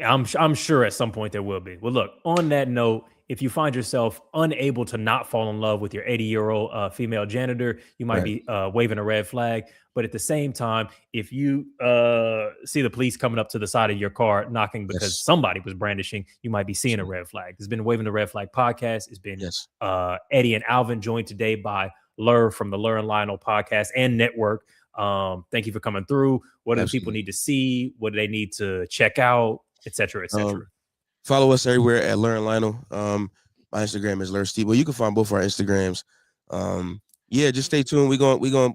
I'm sure at some point there will be. Well, look, on that note, if you find yourself unable to not fall in love with your 80-year-old female janitor, you might be waving a red flag. But at the same time, if you see the police coming up to the side of your car knocking because somebody was brandishing, you might be seeing a red flag. It's been Waving the Red Flag podcast. It's been Eddie and Alvin, joined today by Lur from the Lur and Lionel podcast and network. Thank you for coming through. What do people need to see? What do they need to check out? Et cetera, et cetera. Follow us everywhere at Lur and Lionel. My Instagram is Lur Steve. Well, you can find both our Instagrams. Yeah, just stay tuned. We going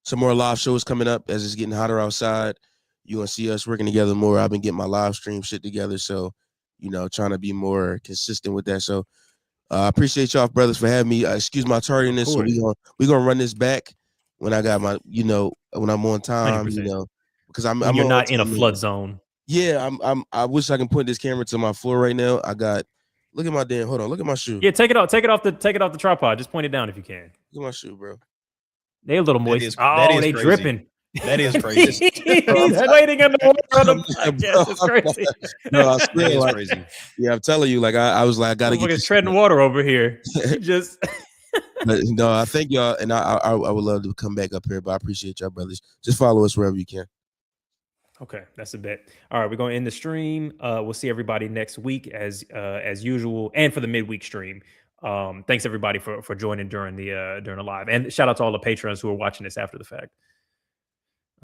some more live shows coming up as it's getting hotter outside. You're gonna see us working together more. I've been getting my live stream shit together, so trying to be more consistent with that. So I appreciate y'all brothers for having me. Excuse my tardiness. So we gonna run this back when I got my when I'm on time. 100%. Because I'm you're not in a flood zone. Yeah, I wish I can point this camera to my floor right now. Look at my damn. Hold on, look at my shoe. Yeah, take it off the tripod. Just point it down if you can. Look at my shoe, bro. They a little moist. They dripping. That is crazy. He's waiting in the water on the podcast. It's crazy. No, I swear, crazy. Yeah, I'm telling you, I was like, I gotta get treading water over here. Just. But no, I thank y'all, and I would love to come back up here, but I appreciate y'all, brothers. Just follow us wherever you can. Okay, that's a bet. All right, we're going to end the stream. We'll see everybody next week as usual, and for the midweek stream. Thanks everybody for joining during the live, and shout out to all the patrons who are watching this after the fact.